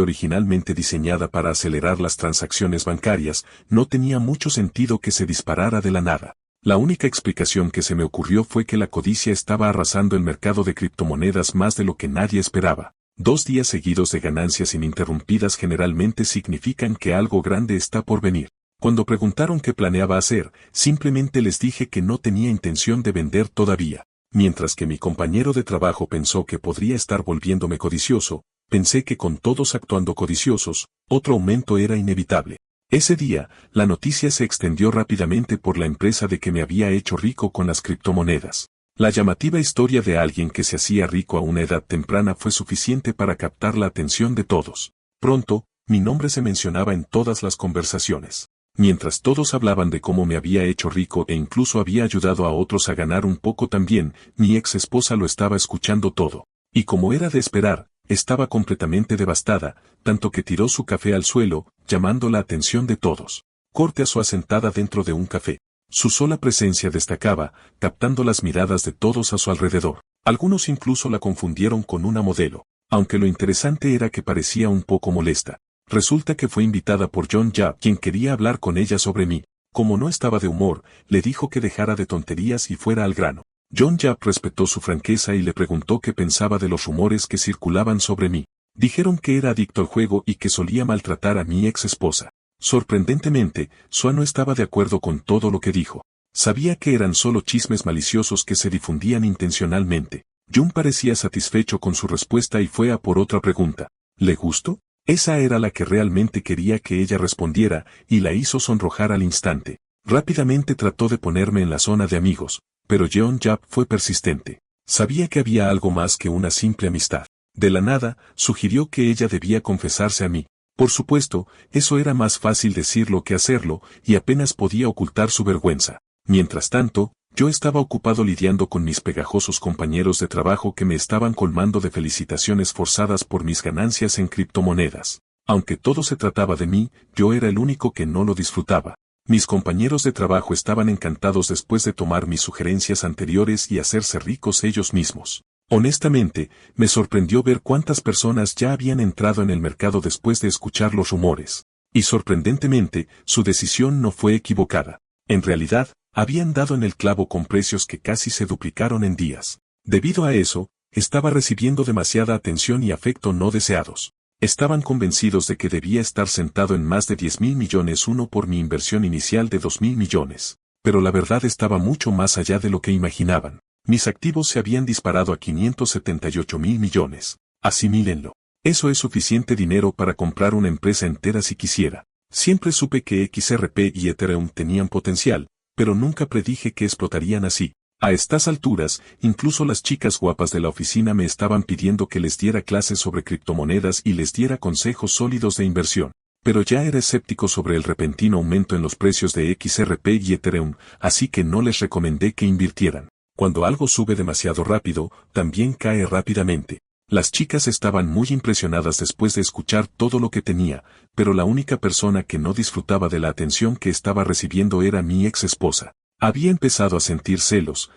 originalmente diseñada para acelerar las transacciones bancarias, no tenía mucho sentido que se disparara de la nada. La única explicación que se me ocurrió fue que la codicia estaba arrasando el mercado de criptomonedas más de lo que nadie esperaba. 2 días seguidos de ganancias ininterrumpidas generalmente significan que algo grande está por venir. Cuando preguntaron qué planeaba hacer, simplemente les dije que no tenía intención de vender todavía. Mientras que mi compañero de trabajo pensó que podría estar volviéndome codicioso, pensé que con todos actuando codiciosos, otro aumento era inevitable. Ese día, la noticia se extendió rápidamente por la empresa de que me había hecho rico con las criptomonedas. La llamativa historia de alguien que se hacía rico a una edad temprana fue suficiente para captar la atención de todos. Pronto, mi nombre se mencionaba en todas las conversaciones. Mientras todos hablaban de cómo me había hecho rico e incluso había ayudado a otros a ganar un poco también, mi ex esposa lo estaba escuchando todo. Y como era de esperar, estaba completamente devastada, tanto que tiró su café al suelo, llamando la atención de todos. Corte a su asentada dentro de un café. Su sola presencia destacaba, captando las miradas de todos a su alrededor. Algunos incluso la confundieron con una modelo, aunque lo interesante era que parecía un poco molesta. Resulta que fue invitada por John Yap, quien quería hablar con ella sobre mí. Como no estaba de humor, le dijo que dejara de tonterías y fuera al grano. John Yap respetó su franqueza y le preguntó qué pensaba de los rumores que circulaban sobre mí. Dijeron que era adicto al juego y que solía maltratar a mi ex esposa. Sorprendentemente, Sua no estaba de acuerdo con todo lo que dijo. Sabía que eran solo chismes maliciosos que se difundían intencionalmente. Jun parecía satisfecho con su respuesta y fue a por otra pregunta. ¿Le gustó? Esa era la que realmente quería que ella respondiera, y la hizo sonrojar al instante. Rápidamente trató de ponerme en la zona de amigos, pero Jeon Yap fue persistente. Sabía que había algo más que una simple amistad. De la nada, sugirió que ella debía confesarse a mí. Por supuesto, eso era más fácil decirlo que hacerlo, y apenas podía ocultar su vergüenza. Mientras tanto, yo estaba ocupado lidiando con mis pegajosos compañeros de trabajo que me estaban colmando de felicitaciones forzadas por mis ganancias en criptomonedas. Aunque todo se trataba de mí, yo era el único que no lo disfrutaba. Mis compañeros de trabajo estaban encantados después de tomar mis sugerencias anteriores y hacerse ricos ellos mismos. Honestamente, me sorprendió ver cuántas personas ya habían entrado en el mercado después de escuchar los rumores. Y sorprendentemente, su decisión no fue equivocada. En realidad, habían dado en el clavo con precios que casi se duplicaron en días. Debido a eso, estaba recibiendo demasiada atención y afecto no deseados. Estaban convencidos de que debía estar sentado en más de 10.000 millones uno por mi inversión inicial de 2.000 millones. Pero la verdad estaba mucho más allá de lo que imaginaban. Mis activos se habían disparado a 578.000 millones. Asimílenlo. Eso es suficiente dinero para comprar una empresa entera si quisiera. Siempre supe que XRP y Ethereum tenían potencial, pero nunca predije que explotarían así. A estas alturas, incluso las chicas guapas de la oficina me estaban pidiendo que les diera clases sobre criptomonedas y les diera consejos sólidos de inversión. Pero ya era escéptico sobre el repentino aumento en los precios de XRP y Ethereum, así que no les recomendé que invirtieran. Cuando algo sube demasiado rápido, también cae rápidamente. Las chicas estaban muy impresionadas después de escuchar todo lo que tenía, pero la única persona que no disfrutaba de la atención que estaba recibiendo era mi ex esposa. Había empezado a sentir celos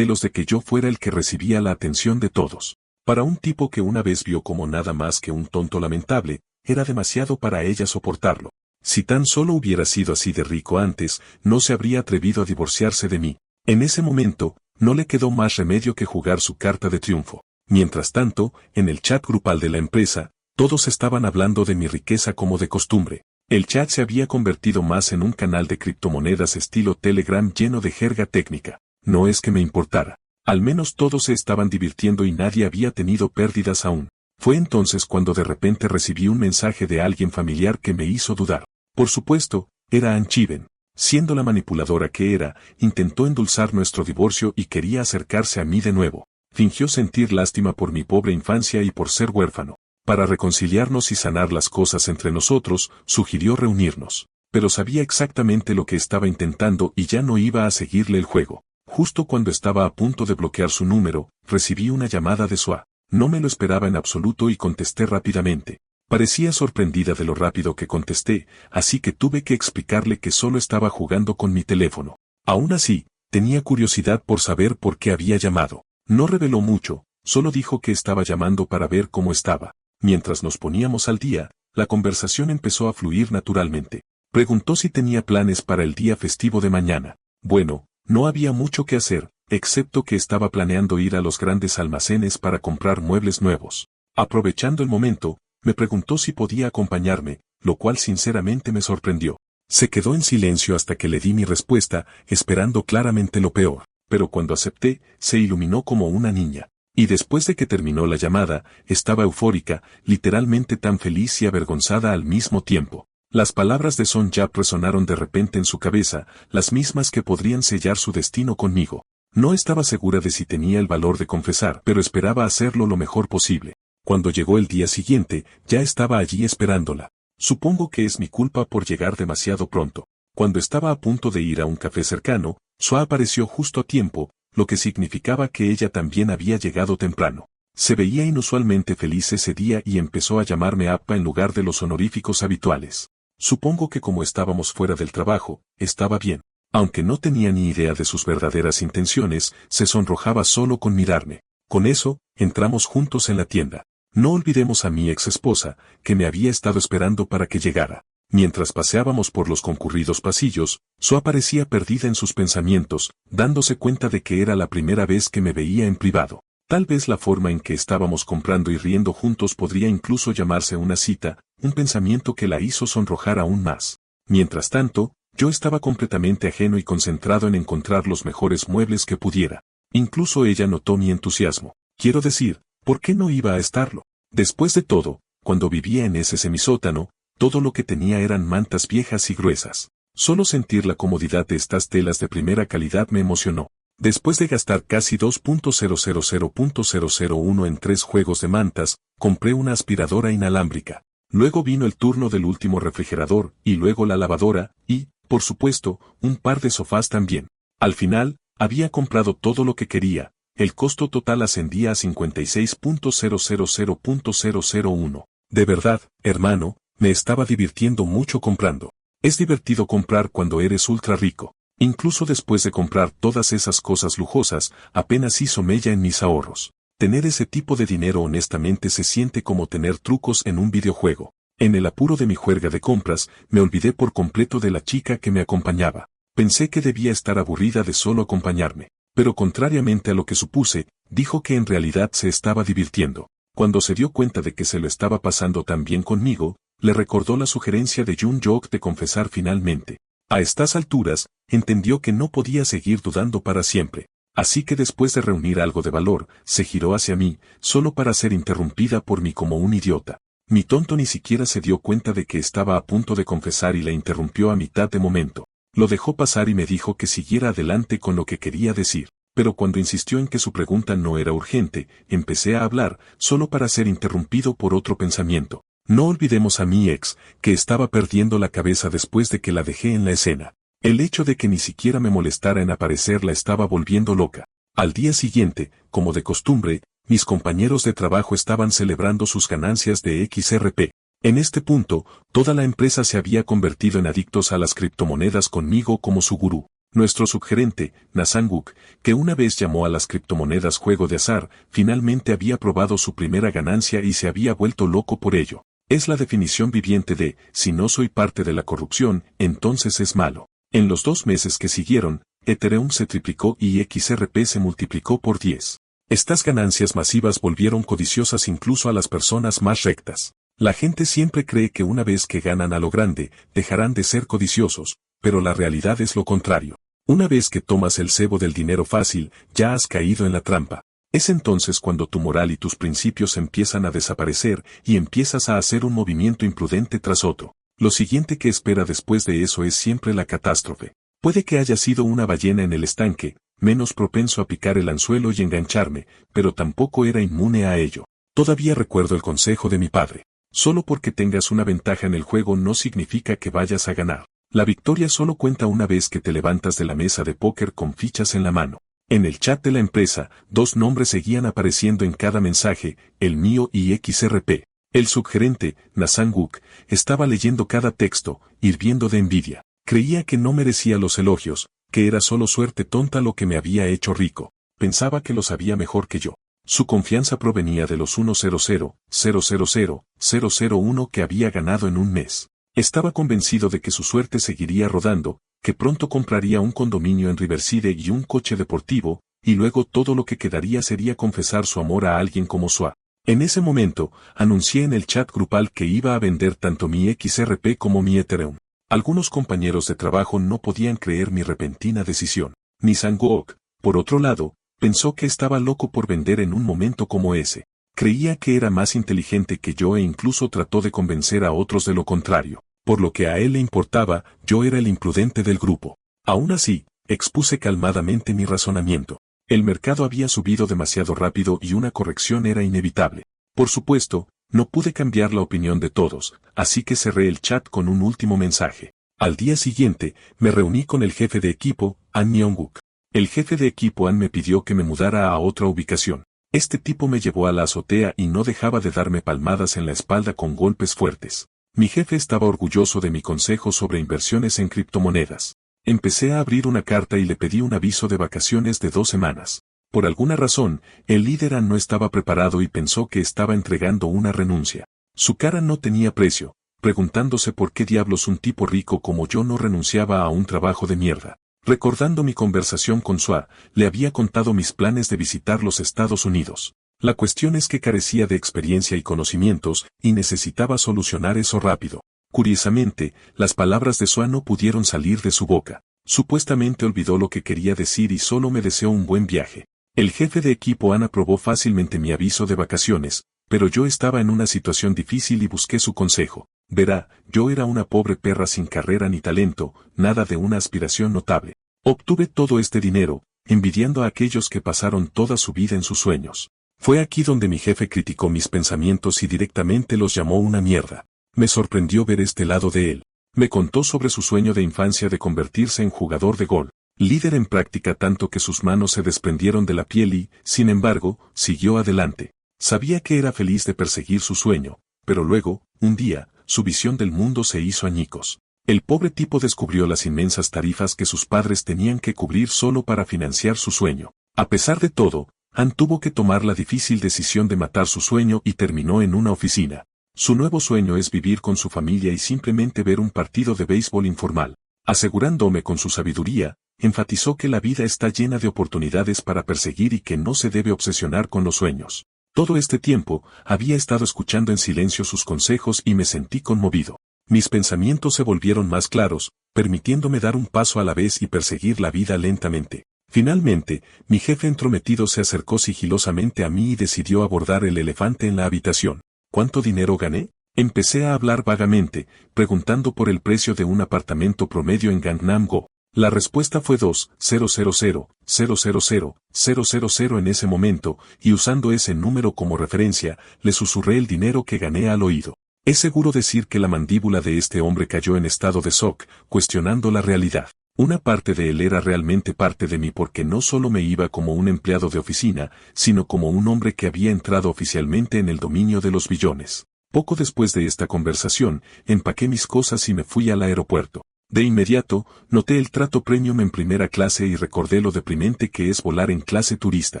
de que yo fuera el que recibía la atención de todos. Para un tipo que una vez vio como nada más que un tonto lamentable, era demasiado para ella soportarlo. Si tan solo hubiera sido así de rico antes, no se habría atrevido a divorciarse de mí. En ese momento, no le quedó más remedio que jugar su carta de triunfo. Mientras tanto, en el chat grupal de la empresa, todos estaban hablando de mi riqueza como de costumbre. El chat se había convertido más en un canal de criptomonedas estilo Telegram lleno de jerga técnica. No es que me importara. Al menos todos se estaban divirtiendo y nadie había tenido pérdidas aún. Fue entonces cuando de repente recibí un mensaje de alguien familiar que me hizo dudar. Por supuesto, era Ann Chiven. Siendo la manipuladora que era, intentó endulzar nuestro divorcio y quería acercarse a mí de nuevo. Fingió sentir lástima por mi pobre infancia y por ser huérfano. Para reconciliarnos y sanar las cosas entre nosotros, sugirió reunirnos. Pero sabía exactamente lo que estaba intentando y ya no iba a seguirle el juego. Justo cuando estaba a punto de bloquear su número, recibí una llamada de Sua. No me lo esperaba en absoluto y contesté rápidamente. Parecía sorprendida de lo rápido que contesté, así que tuve que explicarle que solo estaba jugando con mi teléfono. Aún así, tenía curiosidad por saber por qué había llamado. No reveló mucho, solo dijo que estaba llamando para ver cómo estaba. Mientras nos poníamos al día, la conversación empezó a fluir naturalmente. Preguntó si tenía planes para el día festivo de mañana. Bueno, no había mucho que hacer, excepto que estaba planeando ir a los grandes almacenes para comprar muebles nuevos. Aprovechando el momento, me preguntó si podía acompañarme, lo cual sinceramente me sorprendió. Se quedó en silencio hasta que le di mi respuesta, esperando claramente lo peor, pero cuando acepté, se iluminó como una niña. Y después de que terminó la llamada, estaba eufórica, literalmente tan feliz y avergonzada al mismo tiempo. Las palabras de Son Yap resonaron de repente en su cabeza, las mismas que podrían sellar su destino conmigo. No estaba segura de si tenía el valor de confesar, pero esperaba hacerlo lo mejor posible. Cuando llegó el día siguiente, ya estaba allí esperándola. Supongo que es mi culpa por llegar demasiado pronto. Cuando estaba a punto de ir a un café cercano, Sua apareció justo a tiempo, lo que significaba que ella también había llegado temprano. Se veía inusualmente feliz ese día y empezó a llamarme Appa en lugar de los honoríficos habituales. Supongo que como estábamos fuera del trabajo, estaba bien. Aunque no tenía ni idea de sus verdaderas intenciones, se sonrojaba solo con mirarme. Con eso, entramos juntos en la tienda. No olvidemos a mi ex esposa, que me había estado esperando para que llegara. Mientras paseábamos por los concurridos pasillos, Sua parecía perdida en sus pensamientos, dándose cuenta de que era la primera vez que me veía en privado. Tal vez la forma en que estábamos comprando y riendo juntos podría incluso llamarse una cita, un pensamiento que la hizo sonrojar aún más. Mientras tanto, yo estaba completamente ajeno y concentrado en encontrar los mejores muebles que pudiera. Incluso ella notó mi entusiasmo. Quiero decir, ¿por qué no iba a estarlo? Después de todo, cuando vivía en ese semisótano, todo lo que tenía eran mantas viejas y gruesas. Solo sentir la comodidad de estas telas de primera calidad me emocionó. Después de gastar casi 2.000.001 en 3 juegos de mantas, compré una aspiradora inalámbrica. Luego vino el turno del último refrigerador, y luego la lavadora, y, por supuesto, un par de sofás también. Al final, había comprado todo lo que quería. El costo total ascendía a 56.000.001. De verdad, hermano, me estaba divirtiendo mucho comprando. Es divertido comprar cuando eres ultra rico. Incluso después de comprar todas esas cosas lujosas, apenas hizo mella en mis ahorros. Tener ese tipo de dinero honestamente se siente como tener trucos en un videojuego. En el apuro de mi juerga de compras, me olvidé por completo de la chica que me acompañaba. Pensé que debía estar aburrida de solo acompañarme. Pero contrariamente a lo que supuse, dijo que en realidad se estaba divirtiendo. Cuando se dio cuenta de que se lo estaba pasando tan bien conmigo, le recordó la sugerencia de Jun Yok de confesar finalmente. A estas alturas, entendió que no podía seguir dudando para siempre. Así que después de reunir algo de valor, se giró hacia mí, solo para ser interrumpida por mí como un idiota. Mi tonto ni siquiera se dio cuenta de que estaba a punto de confesar y la interrumpió a mitad de momento. Lo dejó pasar y me dijo que siguiera adelante con lo que quería decir. Pero cuando insistió en que su pregunta no era urgente, empecé a hablar, solo para ser interrumpido por otro pensamiento. No olvidemos a mi ex, que estaba perdiendo la cabeza después de que la dejé en la escena. El hecho de que ni siquiera me molestara en aparecer la estaba volviendo loca. Al día siguiente, como de costumbre, mis compañeros de trabajo estaban celebrando sus ganancias de XRP. En este punto, toda la empresa se había convertido en adictos a las criptomonedas conmigo como su gurú. Nuestro subgerente, Nasanguk, que una vez llamó a las criptomonedas juego de azar, finalmente había probado su primera ganancia y se había vuelto loco por ello. Es la definición viviente de, si no soy parte de la corrupción, entonces es malo. En los 2 meses que siguieron, Ethereum se triplicó y XRP se multiplicó por 10. Estas ganancias masivas volvieron codiciosas incluso a las personas más rectas. La gente siempre cree que una vez que ganan a lo grande, dejarán de ser codiciosos, pero la realidad es lo contrario. Una vez que tomas el cebo del dinero fácil, ya has caído en la trampa. Es entonces cuando tu moral y tus principios empiezan a desaparecer y empiezas a hacer un movimiento imprudente tras otro. Lo siguiente que espera después de eso es siempre la catástrofe. Puede que haya sido una ballena en el estanque, menos propenso a picar el anzuelo y engancharme, pero tampoco era inmune a ello. Todavía recuerdo el consejo de mi padre. Solo porque tengas una ventaja en el juego no significa que vayas a ganar. La victoria solo cuenta una vez que te levantas de la mesa de póker con fichas en la mano. En el chat de la empresa, 2 nombres seguían apareciendo en cada mensaje, el mío y XRP. El subgerente, Nathan Wook, estaba leyendo cada texto, hirviendo de envidia. Creía que no merecía los elogios, que era solo suerte tonta lo que me había hecho rico. Pensaba que lo sabía mejor que yo. Su confianza provenía de los 100,000,001 que había ganado en un mes. Estaba convencido de que su suerte seguiría rodando, que pronto compraría un condominio en Riverside y un coche deportivo, y luego todo lo que quedaría sería confesar su amor a alguien como Sua. En ese momento, anuncié en el chat grupal que iba a vender tanto mi XRP como mi Ethereum. Algunos compañeros de trabajo no podían creer mi repentina decisión. Nathan Wook, por otro lado, pensó que estaba loco por vender en un momento como ese. Creía que era más inteligente que yo e incluso trató de convencer a otros de lo contrario. Por lo que a él le importaba, yo era el imprudente del grupo. Aún así, expuse calmadamente mi razonamiento. El mercado había subido demasiado rápido y una corrección era inevitable. Por supuesto, no pude cambiar la opinión de todos, así que cerré el chat con un último mensaje. Al día siguiente, me reuní con el jefe de equipo, An Myung-wook. El jefe de equipo An me pidió que me mudara a otra ubicación. Este tipo me llevó a la azotea y no dejaba de darme palmadas en la espalda con golpes fuertes. Mi jefe estaba orgulloso de mi consejo sobre inversiones en criptomonedas. Empecé a abrir una carta y le pedí un aviso de vacaciones de 2 semanas. Por alguna razón, el líder An no estaba preparado y pensó que estaba entregando una renuncia. Su cara no tenía precio, preguntándose por qué diablos un tipo rico como yo no renunciaba a un trabajo de mierda. Recordando mi conversación con Sua, le había contado mis planes de visitar los Estados Unidos. La cuestión es que carecía de experiencia y conocimientos, y necesitaba solucionar eso rápido. Curiosamente, las palabras de Sua no pudieron salir de su boca. Supuestamente olvidó lo que quería decir y solo me deseó un buen viaje. El jefe de equipo An aprobó fácilmente mi aviso de vacaciones, pero yo estaba en una situación difícil y busqué su consejo. Verá, yo era una pobre perra sin carrera ni talento, nada de una aspiración notable. Obtuve todo este dinero, envidiando a aquellos que pasaron toda su vida en sus sueños. Fue aquí donde mi jefe criticó mis pensamientos y directamente los llamó una mierda. Me sorprendió ver este lado de él. Me contó sobre su sueño de infancia de convertirse en jugador de golf, líder en práctica tanto que sus manos se desprendieron de la piel y, sin embargo, siguió adelante. Sabía que era feliz de perseguir su sueño, pero luego, un día, su visión del mundo se hizo añicos. El pobre tipo descubrió las inmensas tarifas que sus padres tenían que cubrir solo para financiar su sueño. A pesar de todo, An tuvo que tomar la difícil decisión de matar su sueño y terminó en una oficina. Su nuevo sueño es vivir con su familia y simplemente ver un partido de béisbol informal. Asegurándome con su sabiduría, enfatizó que la vida está llena de oportunidades para perseguir y que no se debe obsesionar con los sueños. Todo este tiempo, había estado escuchando en silencio sus consejos y me sentí conmovido. Mis pensamientos se volvieron más claros, permitiéndome dar un paso a la vez y perseguir la vida lentamente. Finalmente, mi jefe entrometido se acercó sigilosamente a mí y decidió abordar el elefante en la habitación. ¿Cuánto dinero gané? Empecé a hablar vagamente, preguntando por el precio de un apartamento promedio en Gangnam-go. La respuesta fue 2,000,000,000 en ese momento, y usando ese número como referencia, le susurré el dinero que gané al oído. Es seguro decir que la mandíbula de este hombre cayó en estado de shock, cuestionando la realidad. Una parte de él era realmente parte de mí porque no solo me iba como un empleado de oficina, sino como un hombre que había entrado oficialmente en el dominio de los billones. Poco después de esta conversación, empaqué mis cosas y me fui al aeropuerto. De inmediato, noté el trato premium en primera clase y recordé lo deprimente que es volar en clase turista.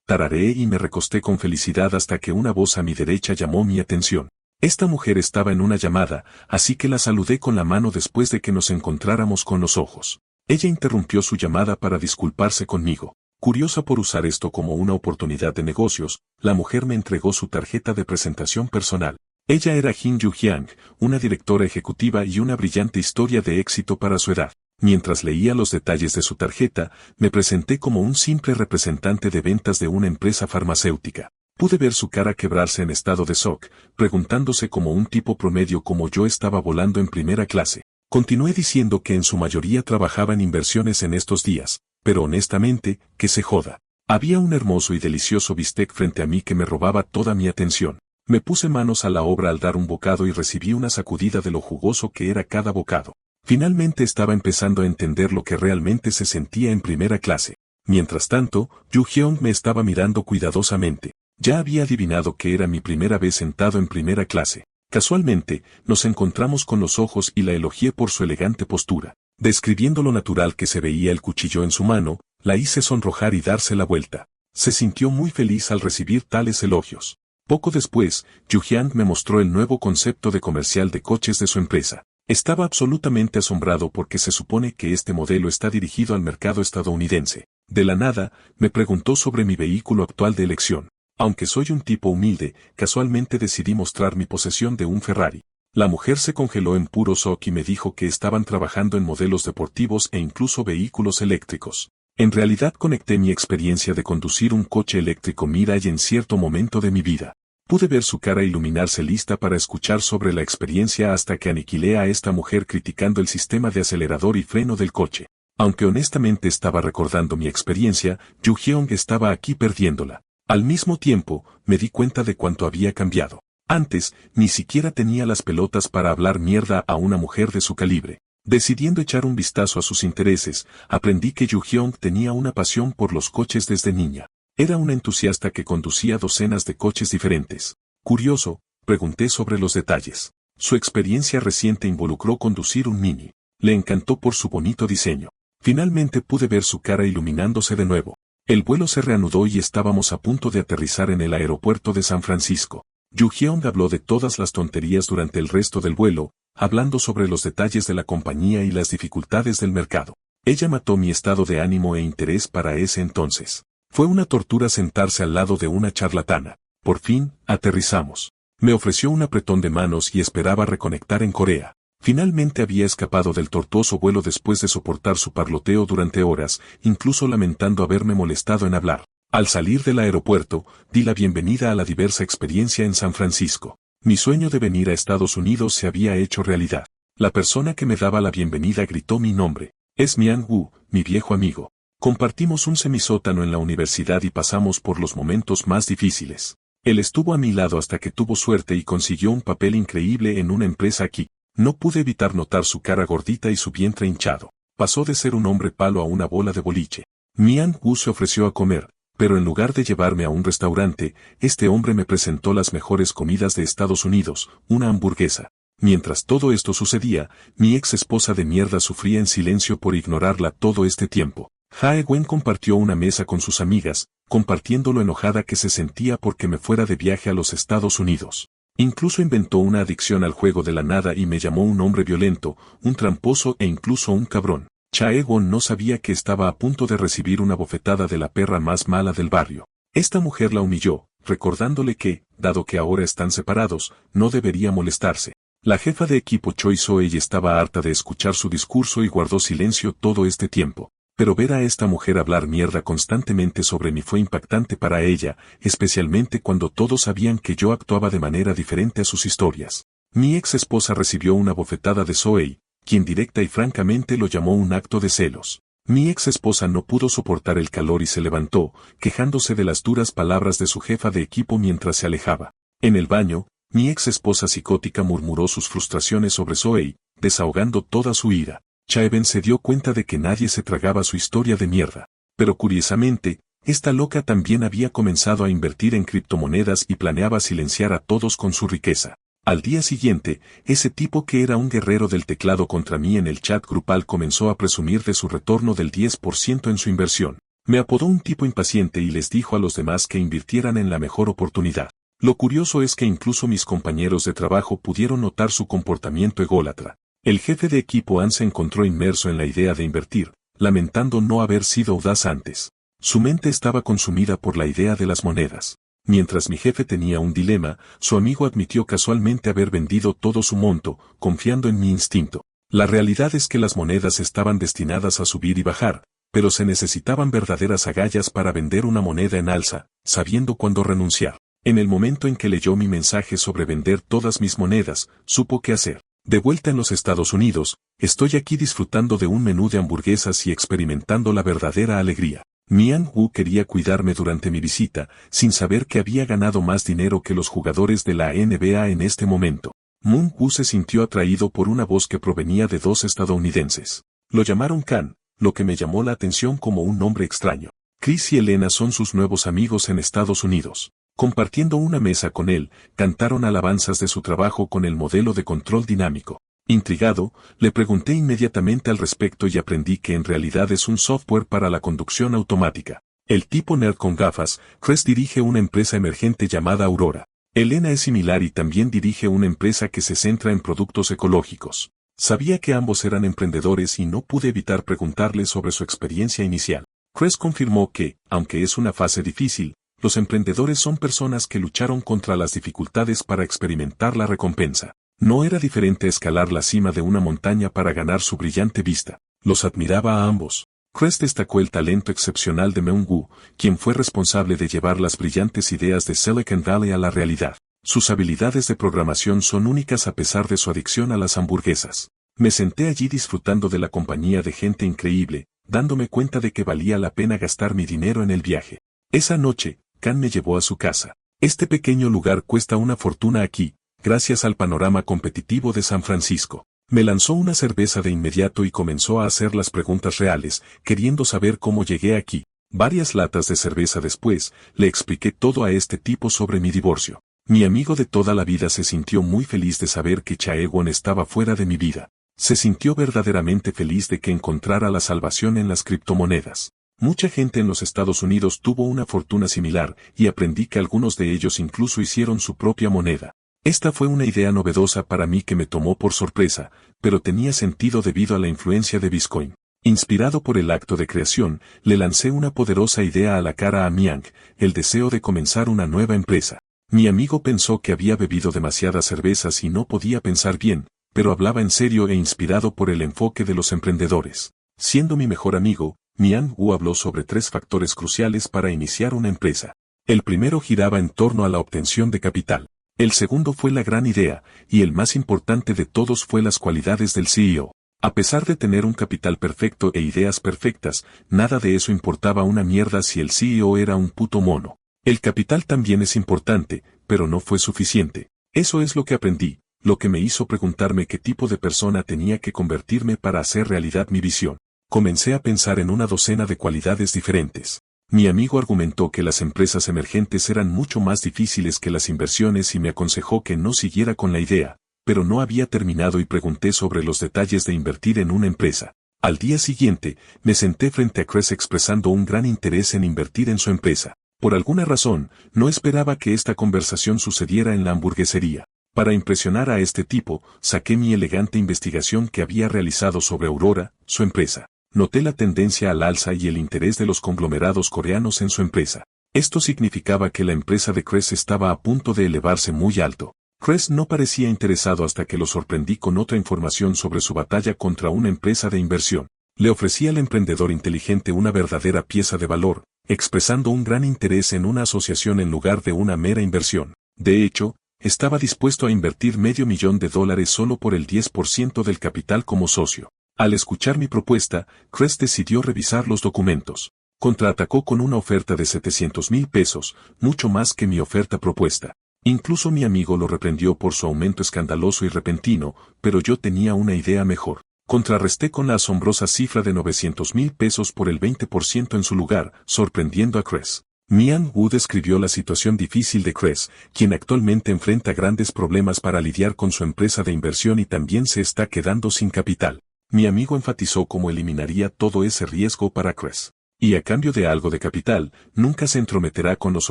Tarareé y me recosté con felicidad hasta que una voz a mi derecha llamó mi atención. Esta mujer estaba en una llamada, así que la saludé con la mano después de que nos encontráramos con los ojos. Ella interrumpió su llamada para disculparse conmigo. Curiosa por usar esto como una oportunidad de negocios, la mujer me entregó su tarjeta de presentación personal. Ella era Jin Yu-hyang, una directora ejecutiva y una brillante historia de éxito para su edad. Mientras leía los detalles de su tarjeta, me presenté como un simple representante de ventas de una empresa farmacéutica. Pude ver su cara quebrarse en estado de shock, preguntándose como un tipo promedio como yo estaba volando en primera clase. Continué diciendo que en su mayoría trabajaba en inversiones en estos días, pero honestamente, que se joda. Había un hermoso y delicioso bistec frente a mí que me robaba toda mi atención. Me puse manos a la obra al dar un bocado y recibí una sacudida de lo jugoso que era cada bocado. Finalmente estaba empezando a entender lo que realmente se sentía en primera clase. Mientras tanto, Yu Hyung me estaba mirando cuidadosamente. Ya había adivinado que era mi primera vez sentado en primera clase. Casualmente, nos encontramos con los ojos y la elogié por su elegante postura. Describiendo lo natural que se veía el cuchillo en su mano, la hice sonrojar y darse la vuelta. Se sintió muy feliz al recibir tales elogios. Poco después, Yu Hyung me mostró el nuevo concepto de comercial de coches de su empresa. Estaba absolutamente asombrado porque se supone que este modelo está dirigido al mercado estadounidense. De la nada, me preguntó sobre mi vehículo actual de elección. Aunque soy un tipo humilde, casualmente decidí mostrar mi posesión de un Ferrari. La mujer se congeló en puro shock y me dijo que estaban trabajando en modelos deportivos e incluso vehículos eléctricos. En realidad conecté mi experiencia de conducir un coche eléctrico Mirai en cierto momento de mi vida. Pude ver su cara iluminarse lista para escuchar sobre la experiencia hasta que aniquilé a esta mujer criticando el sistema de acelerador y freno del coche. Aunque honestamente estaba recordando mi experiencia, Yu Hyung estaba aquí perdiéndola. Al mismo tiempo, me di cuenta de cuánto había cambiado. Antes, ni siquiera tenía las pelotas para hablar mierda a una mujer de su calibre. Decidiendo echar un vistazo a sus intereses, aprendí que Yu Hyung tenía una pasión por los coches desde niña. Era una entusiasta que conducía docenas de coches diferentes. Curioso, pregunté sobre los detalles. Su experiencia reciente involucró conducir un Mini. Le encantó por su bonito diseño. Finalmente pude ver su cara iluminándose de nuevo. El vuelo se reanudó y estábamos a punto de aterrizar en el aeropuerto de San Francisco. Yu Hyung habló de todas las tonterías durante el resto del vuelo, hablando sobre los detalles de la compañía y las dificultades del mercado. Ella mató mi estado de ánimo e interés para ese entonces. Fue una tortura sentarse al lado de una charlatana. Por fin, aterrizamos. Me ofreció un apretón de manos y esperaba reconectar en Corea. Finalmente había escapado del tortuoso vuelo después de soportar su parloteo durante horas, incluso lamentando haberme molestado en hablar. Al salir del aeropuerto, di la bienvenida a la diversa experiencia en San Francisco. Mi sueño de venir a Estados Unidos se había hecho realidad. La persona que me daba la bienvenida gritó mi nombre. Es Mian Wu, mi viejo amigo. Compartimos un semisótano en la universidad y pasamos por los momentos más difíciles. Él estuvo a mi lado hasta que tuvo suerte y consiguió un papel increíble en una empresa aquí. No pude evitar notar su cara gordita y su vientre hinchado. Pasó de ser un hombre palo a una bola de boliche. Mian Wu se ofreció a comer, pero en lugar de llevarme a un restaurante, este hombre me presentó las mejores comidas de Estados Unidos, una hamburguesa. Mientras todo esto sucedía, mi ex esposa de mierda sufría en silencio por ignorarla todo este tiempo. Jae Wen compartió una mesa con sus amigas, compartiendo lo enojada que se sentía porque me fuera de viaje a los Estados Unidos. Incluso inventó una adicción al juego de la nada y me llamó un hombre violento, un tramposo e incluso un cabrón. Chae Wen no sabía que estaba a punto de recibir una bofetada de la perra más mala del barrio. Esta mujer la humilló, recordándole que, dado que ahora están separados, no debería molestarse. La jefa de equipo Choi Soei estaba harta de escuchar su discurso y guardó silencio todo este tiempo. Pero ver a esta mujer hablar mierda constantemente sobre mí fue impactante para ella, especialmente cuando todos sabían que yo actuaba de manera diferente a sus historias. Mi ex esposa recibió una bofetada de Soei, quien directa y francamente lo llamó un acto de celos. Mi ex esposa no pudo soportar el calor y se levantó, quejándose de las duras palabras de su jefa de equipo mientras se alejaba. En el baño, mi ex esposa psicótica murmuró sus frustraciones sobre Soei, desahogando toda su ira. Chae-ben se dio cuenta de que nadie se tragaba su historia de mierda. Pero curiosamente, esta loca también había comenzado a invertir en criptomonedas y planeaba silenciar a todos con su riqueza. Al día siguiente, ese tipo que era un guerrero del teclado contra mí en el chat grupal comenzó a presumir de su retorno del 10% en su inversión. Me apodó un tipo impaciente y les dijo a los demás que invirtieran en la mejor oportunidad. Lo curioso es que incluso mis compañeros de trabajo pudieron notar su comportamiento ególatra. El jefe de equipo An se encontró inmerso en la idea de invertir, lamentando no haber sido audaz antes. Su mente estaba consumida por la idea de las monedas. Mientras mi jefe tenía un dilema, su amigo admitió casualmente haber vendido todo su monto, confiando en mi instinto. La realidad es que las monedas estaban destinadas a subir y bajar, pero se necesitaban verdaderas agallas para vender una moneda en alza, sabiendo cuándo renunciar. En el momento en que leyó mi mensaje sobre vender todas mis monedas, supo qué hacer. De vuelta en los Estados Unidos, estoy aquí disfrutando de un menú de hamburguesas y experimentando la verdadera alegría. Myung-woo quería cuidarme durante mi visita, sin saber que había ganado más dinero que los jugadores de la NBA en este momento. Myung-woo se sintió atraído por una voz que provenía de dos estadounidenses. Lo llamaron Kan, lo que me llamó la atención como un nombre extraño. Chris y Elena son sus nuevos amigos en Estados Unidos. Compartiendo una mesa con él, cantaron alabanzas de su trabajo con el modelo de control dinámico. Intrigado, le pregunté inmediatamente al respecto y aprendí que en realidad es un software para la conducción automática. El tipo nerd con gafas, Chris dirige una empresa emergente llamada Aurora. Elena es similar y también dirige una empresa que se centra en productos ecológicos. Sabía que ambos eran emprendedores y no pude evitar preguntarles sobre su experiencia inicial. Chris confirmó que, aunque es una fase difícil, los emprendedores son personas que lucharon contra las dificultades para experimentar la recompensa. No era diferente escalar la cima de una montaña para ganar su brillante vista. Los admiraba a ambos. Chris destacó el talento excepcional de Myung-woo, quien fue responsable de llevar las brillantes ideas de Silicon Valley a la realidad. Sus habilidades de programación son únicas a pesar de su adicción a las hamburguesas. Me senté allí disfrutando de la compañía de gente increíble, dándome cuenta de que valía la pena gastar mi dinero en el viaje. Esa noche, Kan me llevó a su casa. Este pequeño lugar cuesta una fortuna aquí, gracias al panorama competitivo de San Francisco. Me lanzó una cerveza de inmediato y comenzó a hacer las preguntas reales, queriendo saber cómo llegué aquí. Varias latas de cerveza después, le expliqué todo a este tipo sobre mi divorcio. Mi amigo de toda la vida se sintió muy feliz de saber que Chaewon estaba fuera de mi vida. Se sintió verdaderamente feliz de que encontrara la salvación en las criptomonedas. Mucha gente en los Estados Unidos tuvo una fortuna similar y aprendí que algunos de ellos incluso hicieron su propia moneda. Esta fue una idea novedosa para mí que me tomó por sorpresa, pero tenía sentido debido a la influencia de Bitcoin. Inspirado por el acto de creación, le lancé una poderosa idea a la cara a Myung, el deseo de comenzar una nueva empresa. Mi amigo pensó que había bebido demasiadas cervezas y no podía pensar bien, pero hablaba en serio e inspirado por el enfoque de los emprendedores. Siendo mi mejor amigo, Myung-woo habló sobre 3 factores cruciales para iniciar una empresa. El primero giraba en torno a la obtención de capital. El segundo fue la gran idea, y el más importante de todos fue las cualidades del CEO. A pesar de tener un capital perfecto e ideas perfectas, nada de eso importaba una mierda si el CEO era un puto mono. El capital también es importante, pero no fue suficiente. Eso es lo que aprendí, lo que me hizo preguntarme qué tipo de persona tenía que convertirme para hacer realidad mi visión. Comencé a pensar en una docena de cualidades diferentes. Mi amigo argumentó que las empresas emergentes eran mucho más difíciles que las inversiones y me aconsejó que no siguiera con la idea, pero no había terminado y pregunté sobre los detalles de invertir en una empresa. Al día siguiente, me senté frente a Chris expresando un gran interés en invertir en su empresa. Por alguna razón, no esperaba que esta conversación sucediera en la hamburguesería. Para impresionar a este tipo, saqué mi elegante investigación que había realizado sobre Aurora, su empresa. Noté la tendencia al alza y el interés de los conglomerados coreanos en su empresa. Esto significaba que la empresa de Chris estaba a punto de elevarse muy alto. Chris no parecía interesado hasta que lo sorprendí con otra información sobre su batalla contra una empresa de inversión. Le ofrecí al emprendedor inteligente una verdadera pieza de valor, expresando un gran interés en una asociación en lugar de una mera inversión. De hecho, estaba dispuesto a invertir $500,000 solo por el 10% del capital como socio. Al escuchar mi propuesta, Chris decidió revisar los documentos. Contraatacó con una oferta de $700,000, mucho más que mi oferta propuesta. Incluso mi amigo lo reprendió por su aumento escandaloso y repentino, pero yo tenía una idea mejor. Contrarresté con la asombrosa cifra de $900,000 por el 20% en su lugar, sorprendiendo a Chris. Myung-woo describió la situación difícil de Chris, quien actualmente enfrenta grandes problemas para lidiar con su empresa de inversión y también se está quedando sin capital. Mi amigo enfatizó cómo eliminaría todo ese riesgo para Chris. Y a cambio de algo de capital, nunca se entrometerá con los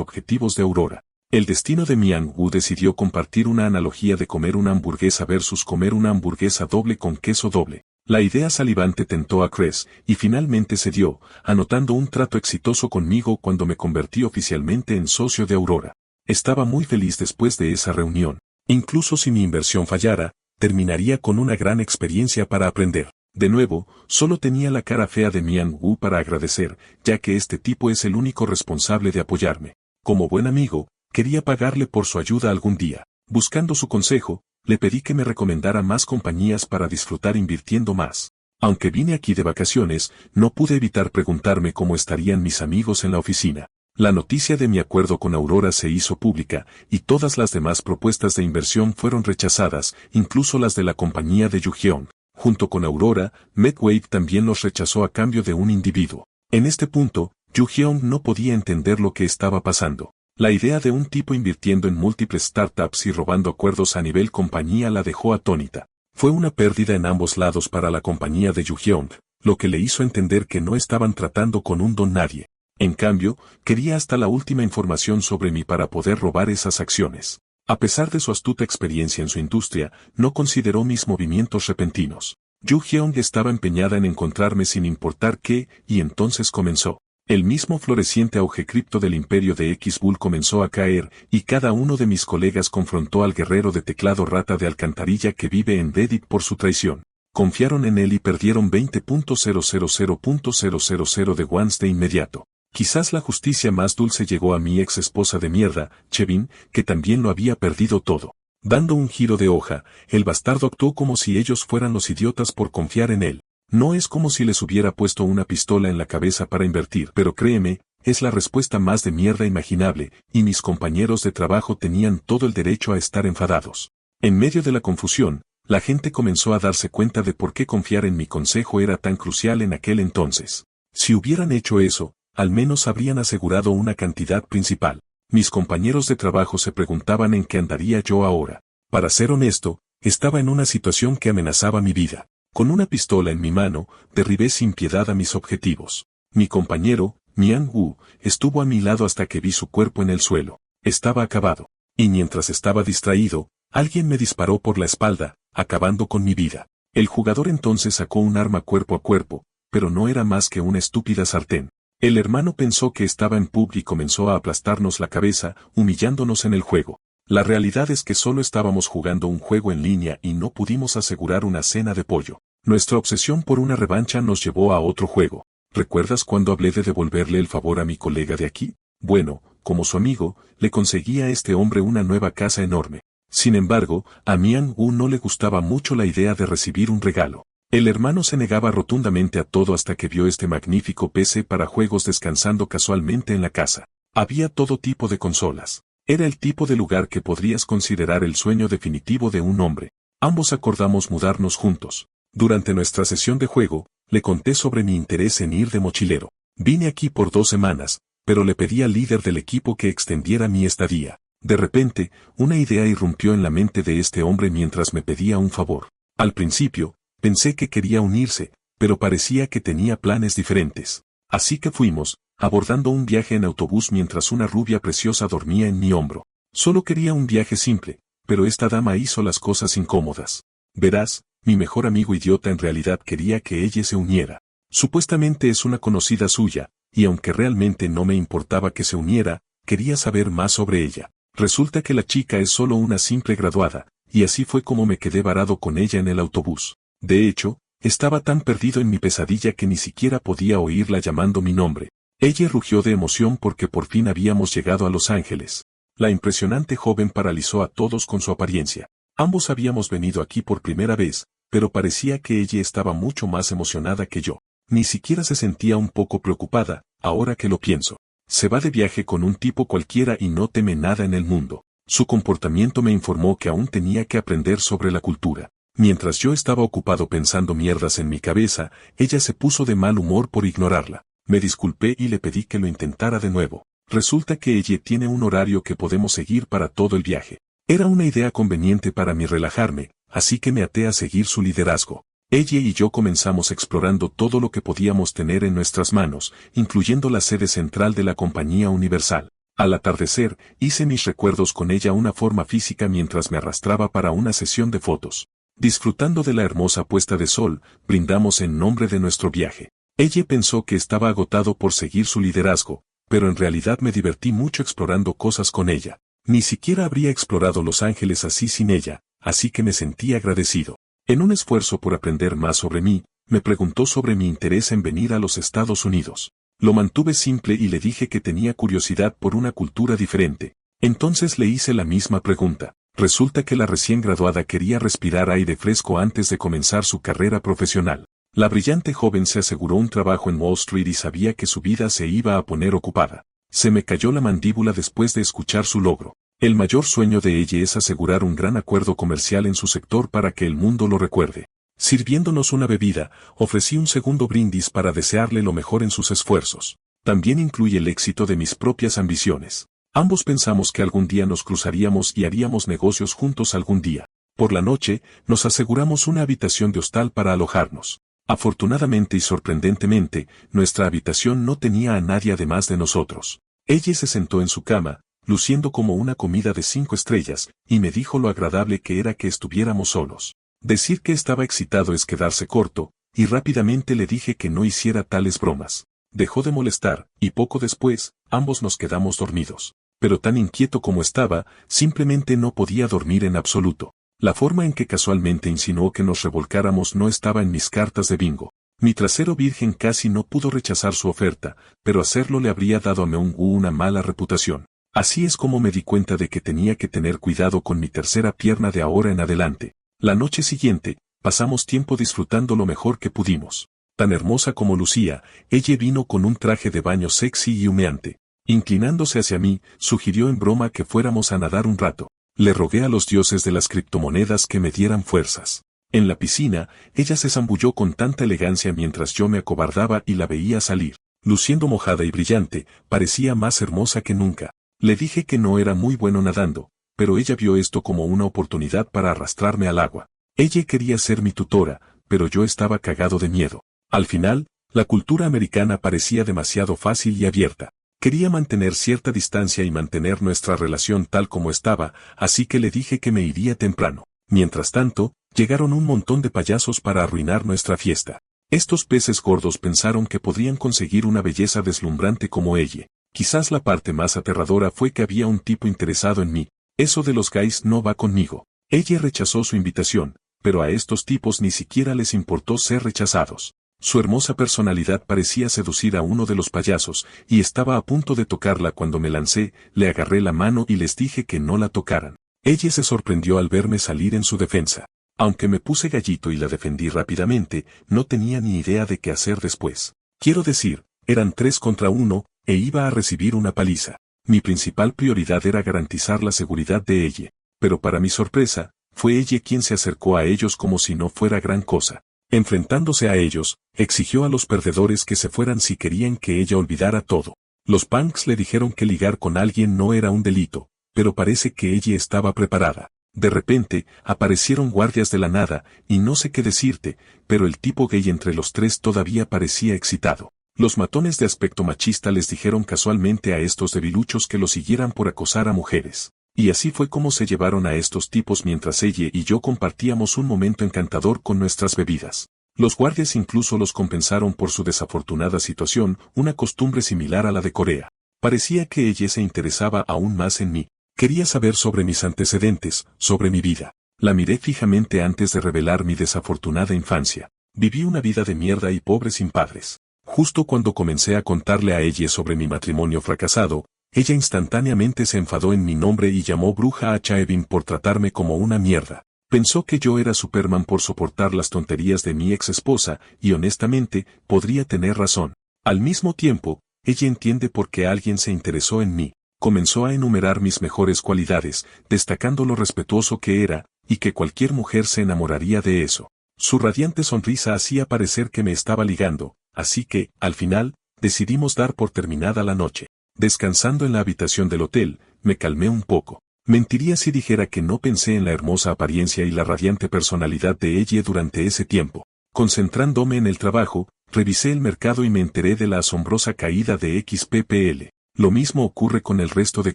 objetivos de Aurora. El destino de Myung-woo decidió compartir una analogía de comer una hamburguesa versus comer una hamburguesa doble con queso doble. La idea salivante tentó a Chris, y finalmente cedió, anotando un trato exitoso conmigo cuando me convertí oficialmente en socio de Aurora. Estaba muy feliz después de esa reunión. Incluso si mi inversión fallara, terminaría con una gran experiencia para aprender. De nuevo, solo tenía la cara fea de Myung-woo para agradecer, ya que este tipo es el único responsable de apoyarme. Como buen amigo, Quería pagarle por su ayuda algún día. Buscando su consejo, le pedí que me recomendara más compañías para disfrutar invirtiendo más. Aunque vine aquí de vacaciones, no pude evitar preguntarme cómo estarían mis amigos en la oficina. La noticia de mi acuerdo con Aurora se hizo pública, y todas las demás propuestas de inversión fueron rechazadas, incluso las de la compañía de Yu-Hyung. Junto con Aurora, Medwave también los rechazó a cambio de un individuo. En este punto, Yu-Hyung no podía entender lo que estaba pasando. La idea de un tipo invirtiendo en múltiples startups y robando acuerdos a nivel compañía la dejó atónita. Fue una pérdida en ambos lados para la compañía de Yu-Hyung, lo que le hizo entender que no estaban tratando con un don nadie. En cambio, quería hasta la última información sobre mí para poder robar esas acciones. A pesar de su astuta experiencia en su industria, no consideró mis movimientos repentinos. Yu-Hyung estaba empeñada en encontrarme sin importar qué, y entonces comenzó. El mismo floreciente auge cripto del imperio de X-Bull comenzó a caer, y cada uno de mis colegas confrontó al guerrero de teclado rata de alcantarilla que vive en Reddit por su traición. Confiaron en él y perdieron 20.000.000 de wons de inmediato. Quizás la justicia más dulce llegó a mi ex esposa de mierda, Chevin, que también lo había perdido todo. Dando un giro de hoja, el bastardo actuó como si ellos fueran los idiotas por confiar en él. No es como si les hubiera puesto una pistola en la cabeza para invertir, pero créeme, es la respuesta más de mierda imaginable, y mis compañeros de trabajo tenían todo el derecho a estar enfadados. En medio de la confusión, la gente comenzó a darse cuenta de por qué confiar en mi consejo era tan crucial en aquel entonces. Si hubieran hecho eso, al menos habrían asegurado una cantidad principal. Mis compañeros de trabajo se preguntaban en qué andaría yo ahora. Para ser honesto, estaba en una situación que amenazaba mi vida. Con una pistola en mi mano, derribé sin piedad a mis objetivos. Mi compañero, Mian Wu, estuvo a mi lado hasta que vi su cuerpo en el suelo. Estaba acabado. Y mientras estaba distraído, alguien me disparó por la espalda, acabando con mi vida. El jugador entonces sacó un arma cuerpo a cuerpo, pero no era más que una estúpida sartén. El hermano pensó que estaba en pub y comenzó a aplastarnos la cabeza, humillándonos en el juego. La realidad es que solo estábamos jugando un juego en línea y no pudimos asegurar una cena de pollo. Nuestra obsesión por una revancha nos llevó a otro juego. ¿Recuerdas cuando hablé de devolverle el favor a mi colega de aquí? Bueno, como su amigo, le conseguí a este hombre una nueva casa enorme. Sin embargo, a Mian Wu no le gustaba mucho la idea de recibir un regalo. El hermano se negaba rotundamente a todo hasta que vio este magnífico PC para juegos descansando casualmente en la casa. Había todo tipo de consolas. Era el tipo de lugar que podrías considerar el sueño definitivo de un hombre. Ambos acordamos mudarnos juntos. Durante nuestra sesión de juego, le conté sobre mi interés en ir de mochilero. Vine aquí por 2 semanas, pero le pedí al líder del equipo que extendiera mi estadía. De repente, una idea irrumpió en la mente de este hombre mientras me pedía un favor. Al principio, pensé que quería unirse, pero parecía que tenía planes diferentes. Así que fuimos, abordando un viaje en autobús mientras una rubia preciosa dormía en mi hombro. Solo quería un viaje simple, pero esta dama hizo las cosas incómodas. Verás, mi mejor amigo idiota en realidad quería que ella se uniera. Supuestamente es una conocida suya, y aunque realmente no me importaba que se uniera, quería saber más sobre ella. Resulta que la chica es solo una simple graduada, y así fue como me quedé varado con ella en el autobús. De hecho, estaba tan perdido en mi pesadilla que ni siquiera podía oírla llamando mi nombre. Ella rugió de emoción porque por fin habíamos llegado a Los Ángeles. La impresionante joven paralizó a todos con su apariencia. Ambos habíamos venido aquí por primera vez, pero parecía que ella estaba mucho más emocionada que yo. Ni siquiera se sentía un poco preocupada, ahora que lo pienso. Se va de viaje con un tipo cualquiera y no teme nada en el mundo. Su comportamiento me informó que aún tenía que aprender sobre la cultura. Mientras yo estaba ocupado pensando mierdas en mi cabeza, ella se puso de mal humor por ignorarla. Me disculpé y le pedí que lo intentara de nuevo. Resulta que ella tiene un horario que podemos seguir para todo el viaje. Era una idea conveniente para mí relajarme, así que me até a seguir su liderazgo. Ella y yo comenzamos explorando todo lo que podíamos tener en nuestras manos, incluyendo la sede central de la compañía Universal. Al atardecer, hice mis recuerdos con ella una forma física mientras me arrastraba para una sesión de fotos. Disfrutando de la hermosa puesta de sol, brindamos en nombre de nuestro viaje. Ella pensó que estaba agotado por seguir su liderazgo, pero en realidad me divertí mucho explorando cosas con ella. Ni siquiera habría explorado Los Ángeles así sin ella, así que me sentí agradecido. En un esfuerzo por aprender más sobre mí, me preguntó sobre mi interés en venir a los Estados Unidos. Lo mantuve simple y le dije que tenía curiosidad por una cultura diferente. Entonces le hice la misma pregunta. Resulta que la recién graduada quería respirar aire fresco antes de comenzar su carrera profesional. La brillante joven se aseguró un trabajo en Wall Street y sabía que su vida se iba a poner ocupada. Se me cayó la mandíbula después de escuchar su logro. El mayor sueño de ella es asegurar un gran acuerdo comercial en su sector para que el mundo lo recuerde. Sirviéndonos una bebida, ofrecí un segundo brindis para desearle lo mejor en sus esfuerzos. También incluye el éxito de mis propias ambiciones. Ambos pensamos que algún día nos cruzaríamos y haríamos negocios juntos algún día. Por la noche, nos aseguramos una habitación de hostal para alojarnos. Afortunadamente y sorprendentemente, nuestra habitación no tenía a nadie además de nosotros. Ella se sentó en su cama, luciendo como una comida de 5 estrellas, y me dijo lo agradable que era que estuviéramos solos. Decir que estaba excitado es quedarse corto, y rápidamente le dije que no hiciera tales bromas. Dejó de molestar, y poco después, ambos nos quedamos dormidos. Pero tan inquieto como estaba, simplemente no podía dormir en absoluto. La forma en que casualmente insinuó que nos revolcáramos no estaba en mis cartas de bingo. Mi trasero virgen casi no pudo rechazar su oferta, pero hacerlo le habría dado a Meung-woo una mala reputación. Así es como me di cuenta de que tenía que tener cuidado con mi tercera pierna de ahora en adelante. La noche siguiente, pasamos tiempo disfrutando lo mejor que pudimos. Tan hermosa como lucía, ella vino con un traje de baño sexy y humeante. Inclinándose hacia mí, sugirió en broma que fuéramos a nadar un rato. Le rogué a los dioses de las criptomonedas que me dieran fuerzas. En la piscina, ella se zambulló con tanta elegancia mientras yo me acobardaba y la veía salir. Luciendo mojada y brillante, parecía más hermosa que nunca. Le dije que no era muy bueno nadando, pero ella vio esto como una oportunidad para arrastrarme al agua. Ella quería ser mi tutora, pero yo estaba cagado de miedo. Al final, la cultura americana parecía demasiado fácil y abierta. Quería mantener cierta distancia y mantener nuestra relación tal como estaba, así que le dije que me iría temprano. Mientras tanto, llegaron un montón de payasos para arruinar nuestra fiesta. Estos peces gordos pensaron que podrían conseguir una belleza deslumbrante como ella. Quizás la parte más aterradora fue que había un tipo interesado en mí. Eso de los gays no va conmigo. Ella rechazó su invitación, pero a estos tipos ni siquiera les importó ser rechazados. Su hermosa personalidad parecía seducir a uno de los payasos, y estaba a punto de tocarla cuando me lancé, le agarré la mano y les dije que no la tocaran. Ella se sorprendió al verme salir en su defensa. Aunque me puse gallito y la defendí rápidamente, no tenía ni idea de qué hacer después. Quiero decir, eran 3 contra 1, e iba a recibir una paliza. Mi principal prioridad era garantizar la seguridad de ella, pero para mi sorpresa, fue ella quien se acercó a ellos como si no fuera gran cosa. Enfrentándose a ellos, exigió a los perdedores que se fueran si querían que ella olvidara todo. Los punks le dijeron que ligar con alguien no era un delito, pero parece que ella estaba preparada. De repente, aparecieron guardias de la nada, y no sé qué decirte, pero el tipo gay entre los 3 todavía parecía excitado. Los matones de aspecto machista les dijeron casualmente a estos debiluchos que lo siguieran por acosar a mujeres. Y así fue como se llevaron a estos tipos mientras ella y yo compartíamos un momento encantador con nuestras bebidas. Los guardias incluso los compensaron por su desafortunada situación, una costumbre similar a la de Corea. Parecía que ella se interesaba aún más en mí. Quería saber sobre mis antecedentes, sobre mi vida. La miré fijamente antes de revelar mi desafortunada infancia. Viví una vida de mierda y pobre sin padres. Justo cuando comencé a contarle a ella sobre mi matrimonio fracasado, ella instantáneamente se enfadó en mi nombre y llamó bruja a Chaevin por tratarme como una mierda. Pensó que yo era Superman por soportar las tonterías de mi ex esposa, y honestamente, podría tener razón. Al mismo tiempo, ella entiende por qué alguien se interesó en mí. Comenzó a enumerar mis mejores cualidades, destacando lo respetuoso que era, y que cualquier mujer se enamoraría de eso. Su radiante sonrisa hacía parecer que me estaba ligando, así que, al final, decidimos dar por terminada la noche. Descansando en la habitación del hotel, me calmé un poco. Mentiría si dijera que no pensé en la hermosa apariencia y la radiante personalidad de ella durante ese tiempo. Concentrándome en el trabajo, revisé el mercado y me enteré de la asombrosa caída de XPPL. Lo mismo ocurre con el resto de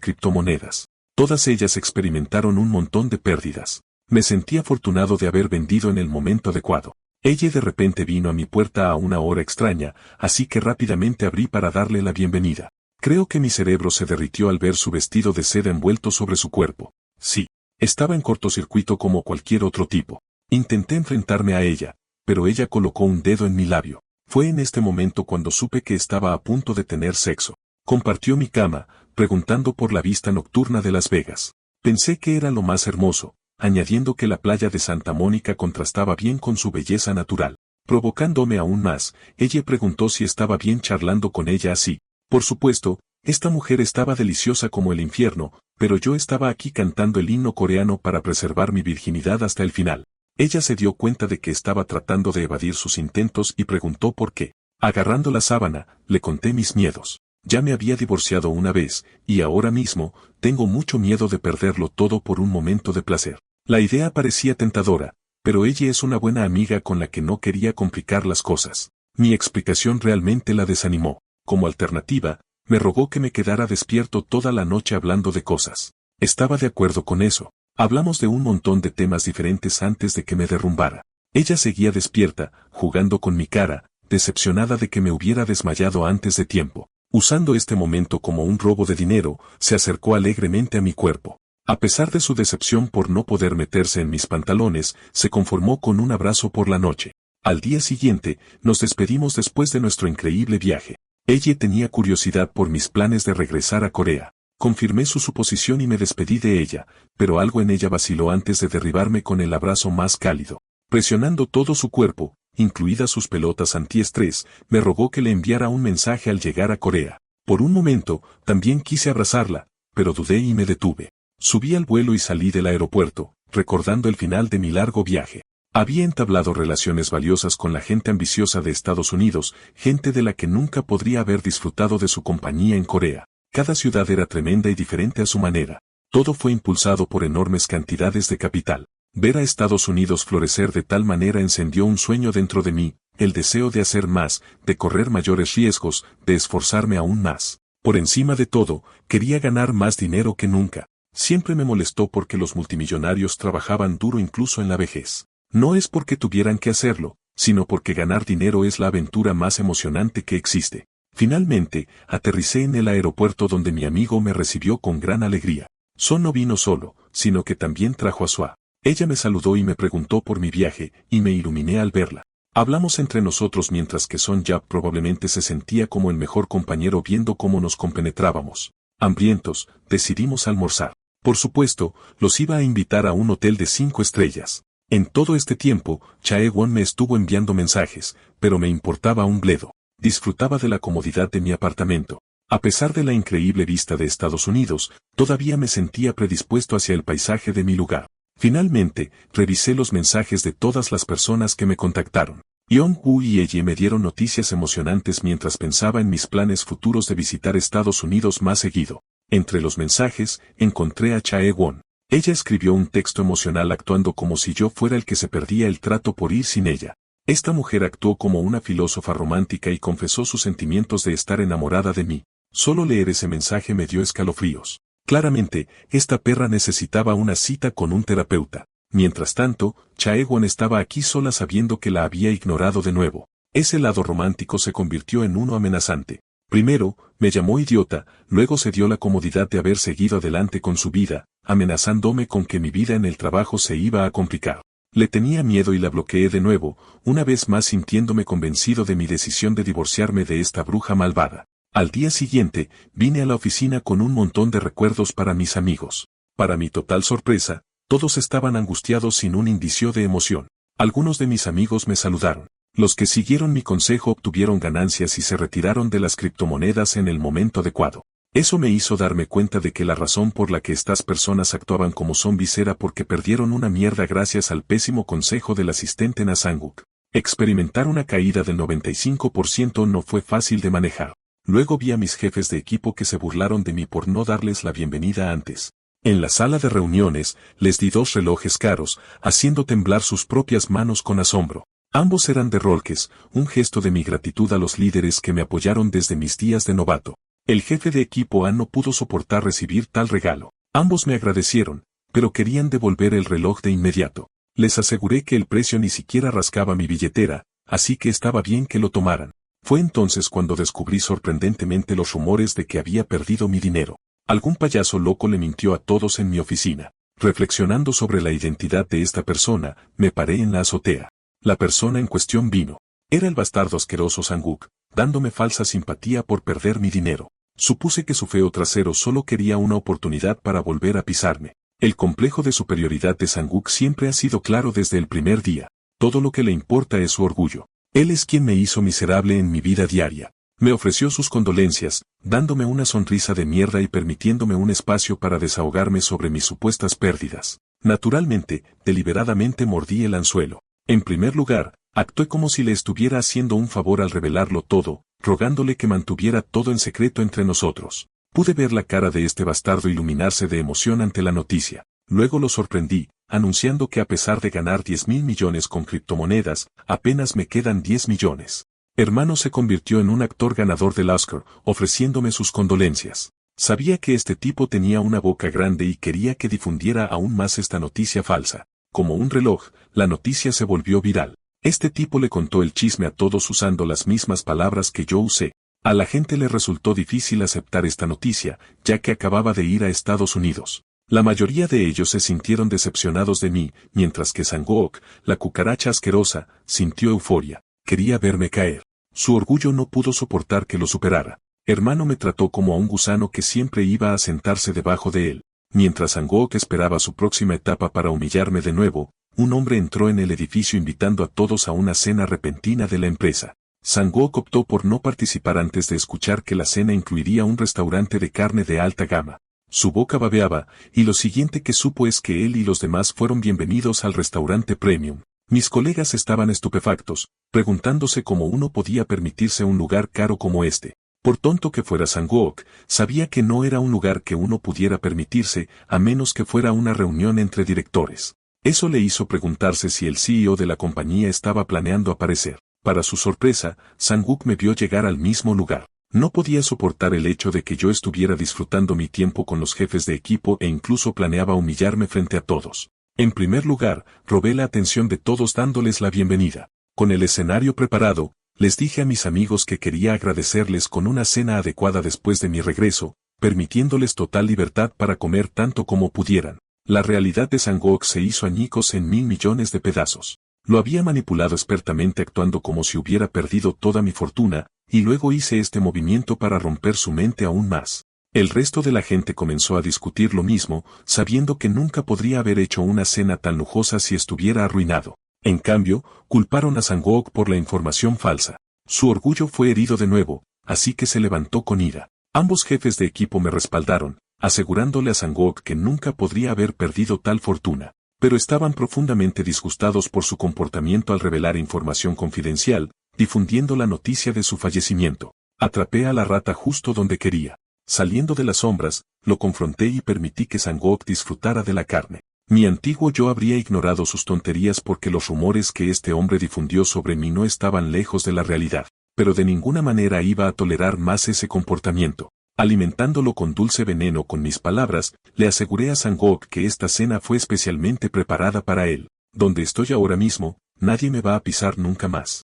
criptomonedas. Todas ellas experimentaron un montón de pérdidas. Me sentí afortunado de haber vendido en el momento adecuado. Ella de repente vino a mi puerta a una hora extraña, así que rápidamente abrí para darle la bienvenida. Creo que mi cerebro se derritió al ver su vestido de seda envuelto sobre su cuerpo. Sí, estaba en cortocircuito como cualquier otro tipo. Intenté enfrentarme a ella, pero ella colocó un dedo en mi labio. Fue en este momento cuando supe que estaba a punto de tener sexo. Compartió mi cama, preguntando por la vista nocturna de Las Vegas. Pensé que era lo más hermoso, añadiendo que la playa de Santa Mónica contrastaba bien con su belleza natural. Provocándome aún más, ella preguntó si estaba bien charlando con ella así. Por supuesto, esta mujer estaba deliciosa como el infierno, pero yo estaba aquí cantando el himno coreano para preservar mi virginidad hasta el final. Ella se dio cuenta de que estaba tratando de evadir sus intentos y preguntó por qué. Agarrando la sábana, le conté mis miedos. Ya me había divorciado una vez, y ahora mismo, tengo mucho miedo de perderlo todo por un momento de placer. La idea parecía tentadora, pero ella es una buena amiga con la que no quería complicar las cosas. Mi explicación realmente la desanimó. Como alternativa, me rogó que me quedara despierto toda la noche hablando de cosas. Estaba de acuerdo con eso. Hablamos de un montón de temas diferentes antes de que me derrumbara. Ella seguía despierta, jugando con mi cara, decepcionada de que me hubiera desmayado antes de tiempo. Usando este momento como un robo de dinero, se acercó alegremente a mi cuerpo. A pesar de su decepción por no poder meterse en mis pantalones, se conformó con un abrazo por la noche. Al día siguiente, nos despedimos después de nuestro increíble viaje. Ella tenía curiosidad por mis planes de regresar a Corea. Confirmé su suposición y me despedí de ella, pero algo en ella vaciló antes de derribarme con el abrazo más cálido. Presionando todo su cuerpo, incluidas sus pelotas antiestrés, me rogó que le enviara un mensaje al llegar a Corea. Por un momento, también quise abrazarla, pero dudé y me detuve. Subí al vuelo y salí del aeropuerto, recordando el final de mi largo viaje. Había entablado relaciones valiosas con la gente ambiciosa de Estados Unidos, gente de la que nunca podría haber disfrutado de su compañía en Corea. Cada ciudad era tremenda y diferente a su manera. Todo fue impulsado por enormes cantidades de capital. Ver a Estados Unidos florecer de tal manera encendió un sueño dentro de mí, el deseo de hacer más, de correr mayores riesgos, de esforzarme aún más. Por encima de todo, quería ganar más dinero que nunca. Siempre me molestó porque los multimillonarios trabajaban duro incluso en la vejez. No es porque tuvieran que hacerlo, sino porque ganar dinero es la aventura más emocionante que existe. Finalmente, aterricé en el aeropuerto donde mi amigo me recibió con gran alegría. Son no vino solo, sino que también trajo a Sua. Ella me saludó y me preguntó por mi viaje, y me iluminé al verla. Hablamos entre nosotros mientras que Son Yap probablemente se sentía como el mejor compañero viendo cómo nos compenetrábamos. Hambrientos, decidimos almorzar. Por supuesto, los iba a invitar a un hotel de 5 estrellas. En todo este tiempo, Chae-won me estuvo enviando mensajes, pero me importaba un bledo. Disfrutaba de la comodidad de mi apartamento. A pesar de la increíble vista de Estados Unidos, todavía me sentía predispuesto hacia el paisaje de mi lugar. Finalmente, revisé los mensajes de todas las personas que me contactaron. Yeon-woo y ella me dieron noticias emocionantes mientras pensaba en mis planes futuros de visitar Estados Unidos más seguido. Entre los mensajes, encontré a Chae-won. Ella escribió un texto emocional actuando como si yo fuera el que se perdía el trato por ir sin ella. Esta mujer actuó como una filósofa romántica y confesó sus sentimientos de estar enamorada de mí. Solo leer ese mensaje me dio escalofríos. Claramente, esta perra necesitaba una cita con un terapeuta. Mientras tanto, Chae-won estaba aquí sola sabiendo que la había ignorado de nuevo. Ese lado romántico se convirtió en uno amenazante. Primero, me llamó idiota, luego se dio la comodidad de haber seguido adelante con su vida, amenazándome con que mi vida en el trabajo se iba a complicar. Le tenía miedo y la bloqueé de nuevo, una vez más sintiéndome convencido de mi decisión de divorciarme de esta bruja malvada. Al día siguiente, vine a la oficina con un montón de recuerdos para mis amigos. Para mi total sorpresa, todos estaban angustiados sin un indicio de emoción. Algunos de mis amigos me saludaron. Los que siguieron mi consejo obtuvieron ganancias y se retiraron de las criptomonedas en el momento adecuado. Eso me hizo darme cuenta de que la razón por la que estas personas actuaban como zombies era porque perdieron una mierda gracias al pésimo consejo del asistente Nasanguk. Experimentar una caída del 95% no fue fácil de manejar. Luego vi a mis jefes de equipo que se burlaron de mí por no darles la bienvenida antes. En la sala de reuniones, les di 2 relojes caros, haciendo temblar sus propias manos con asombro. Ambos eran de Rolkes, un gesto de mi gratitud a los líderes que me apoyaron desde mis días de novato. El jefe de equipo A no pudo soportar recibir tal regalo. Ambos me agradecieron, pero querían devolver el reloj de inmediato. Les aseguré que el precio ni siquiera rascaba mi billetera, así que estaba bien que lo tomaran. Fue entonces cuando descubrí sorprendentemente los rumores de que había perdido mi dinero. Algún payaso loco le mintió a todos en mi oficina. Reflexionando sobre la identidad de esta persona, me paré en la azotea. La persona en cuestión vino. Era el bastardo asqueroso Sanguk, dándome falsa simpatía por perder mi dinero. Supuse que su feo trasero solo quería una oportunidad para volver a pisarme. El complejo de superioridad de Sang-wook siempre ha sido claro desde el primer día. Todo lo que le importa es su orgullo. Él es quien me hizo miserable en mi vida diaria. Me ofreció sus condolencias, dándome una sonrisa de mierda y permitiéndome un espacio para desahogarme sobre mis supuestas pérdidas. Naturalmente, deliberadamente mordí el anzuelo. En primer lugar, actué como si le estuviera haciendo un favor al revelarlo todo, rogándole que mantuviera todo en secreto entre nosotros. Pude ver la cara de este bastardo iluminarse de emoción ante la noticia. Luego lo sorprendí, anunciando que a pesar de ganar 10.000 millones con criptomonedas, apenas me quedan 10 millones. Hermano se convirtió en un actor ganador del Oscar, ofreciéndome sus condolencias. Sabía que este tipo tenía una boca grande y quería que difundiera aún más esta noticia falsa. Como un reloj, la noticia se volvió viral. Este tipo le contó el chisme a todos usando las mismas palabras que yo usé. A la gente le resultó difícil aceptar esta noticia, ya que acababa de ir a Estados Unidos. La mayoría de ellos se sintieron decepcionados de mí, mientras que Sang-wook, la cucaracha asquerosa, sintió euforia. Quería verme caer. Su orgullo no pudo soportar que lo superara. Hermano me trató como a un gusano que siempre iba a sentarse debajo de él. Mientras Sang-wook esperaba su próxima etapa para humillarme de nuevo, un hombre entró en el edificio invitando a todos a una cena repentina de la empresa. Sang-wook optó por no participar antes de escuchar que la cena incluiría un restaurante de carne de alta gama. Su boca babeaba, y lo siguiente que supo es que él y los demás fueron bienvenidos al restaurante premium. Mis colegas estaban estupefactos, preguntándose cómo uno podía permitirse un lugar caro como este. Por tonto que fuera Sang-wook, sabía que no era un lugar que uno pudiera permitirse, a menos que fuera una reunión entre directores. Eso le hizo preguntarse si el CEO de la compañía estaba planeando aparecer. Para su sorpresa, Sang-wook me vio llegar al mismo lugar. No podía soportar el hecho de que yo estuviera disfrutando mi tiempo con los jefes de equipo e incluso planeaba humillarme frente a todos. En primer lugar, robé la atención de todos dándoles la bienvenida. Con el escenario preparado, les dije a mis amigos que quería agradecerles con una cena adecuada después de mi regreso, permitiéndoles total libertad para comer tanto como pudieran. La realidad de Sang-wook se hizo añicos en 1.000 millones de pedazos. Lo había manipulado expertamente actuando como si hubiera perdido toda mi fortuna, y luego hice este movimiento para romper su mente aún más. El resto de la gente comenzó a discutir lo mismo, sabiendo que nunca podría haber hecho una cena tan lujosa si estuviera arruinado. En cambio, culparon a Sang-wook por la información falsa. Su orgullo fue herido de nuevo, así que se levantó con ira. Ambos jefes de equipo me respaldaron, asegurándole a Sang-wook que nunca podría haber perdido tal fortuna. Pero estaban profundamente disgustados por su comportamiento al revelar información confidencial, difundiendo la noticia de su fallecimiento. Atrapé a la rata justo donde quería. Saliendo de las sombras, lo confronté y permití que Sang-wook disfrutara de la carne. Mi antiguo yo habría ignorado sus tonterías porque los rumores que este hombre difundió sobre mí no estaban lejos de la realidad, pero de ninguna manera iba a tolerar más ese comportamiento. Alimentándolo con dulce veneno con mis palabras, le aseguré a Sang-wook que esta cena fue especialmente preparada para él. Donde estoy ahora mismo, nadie me va a pisar nunca más.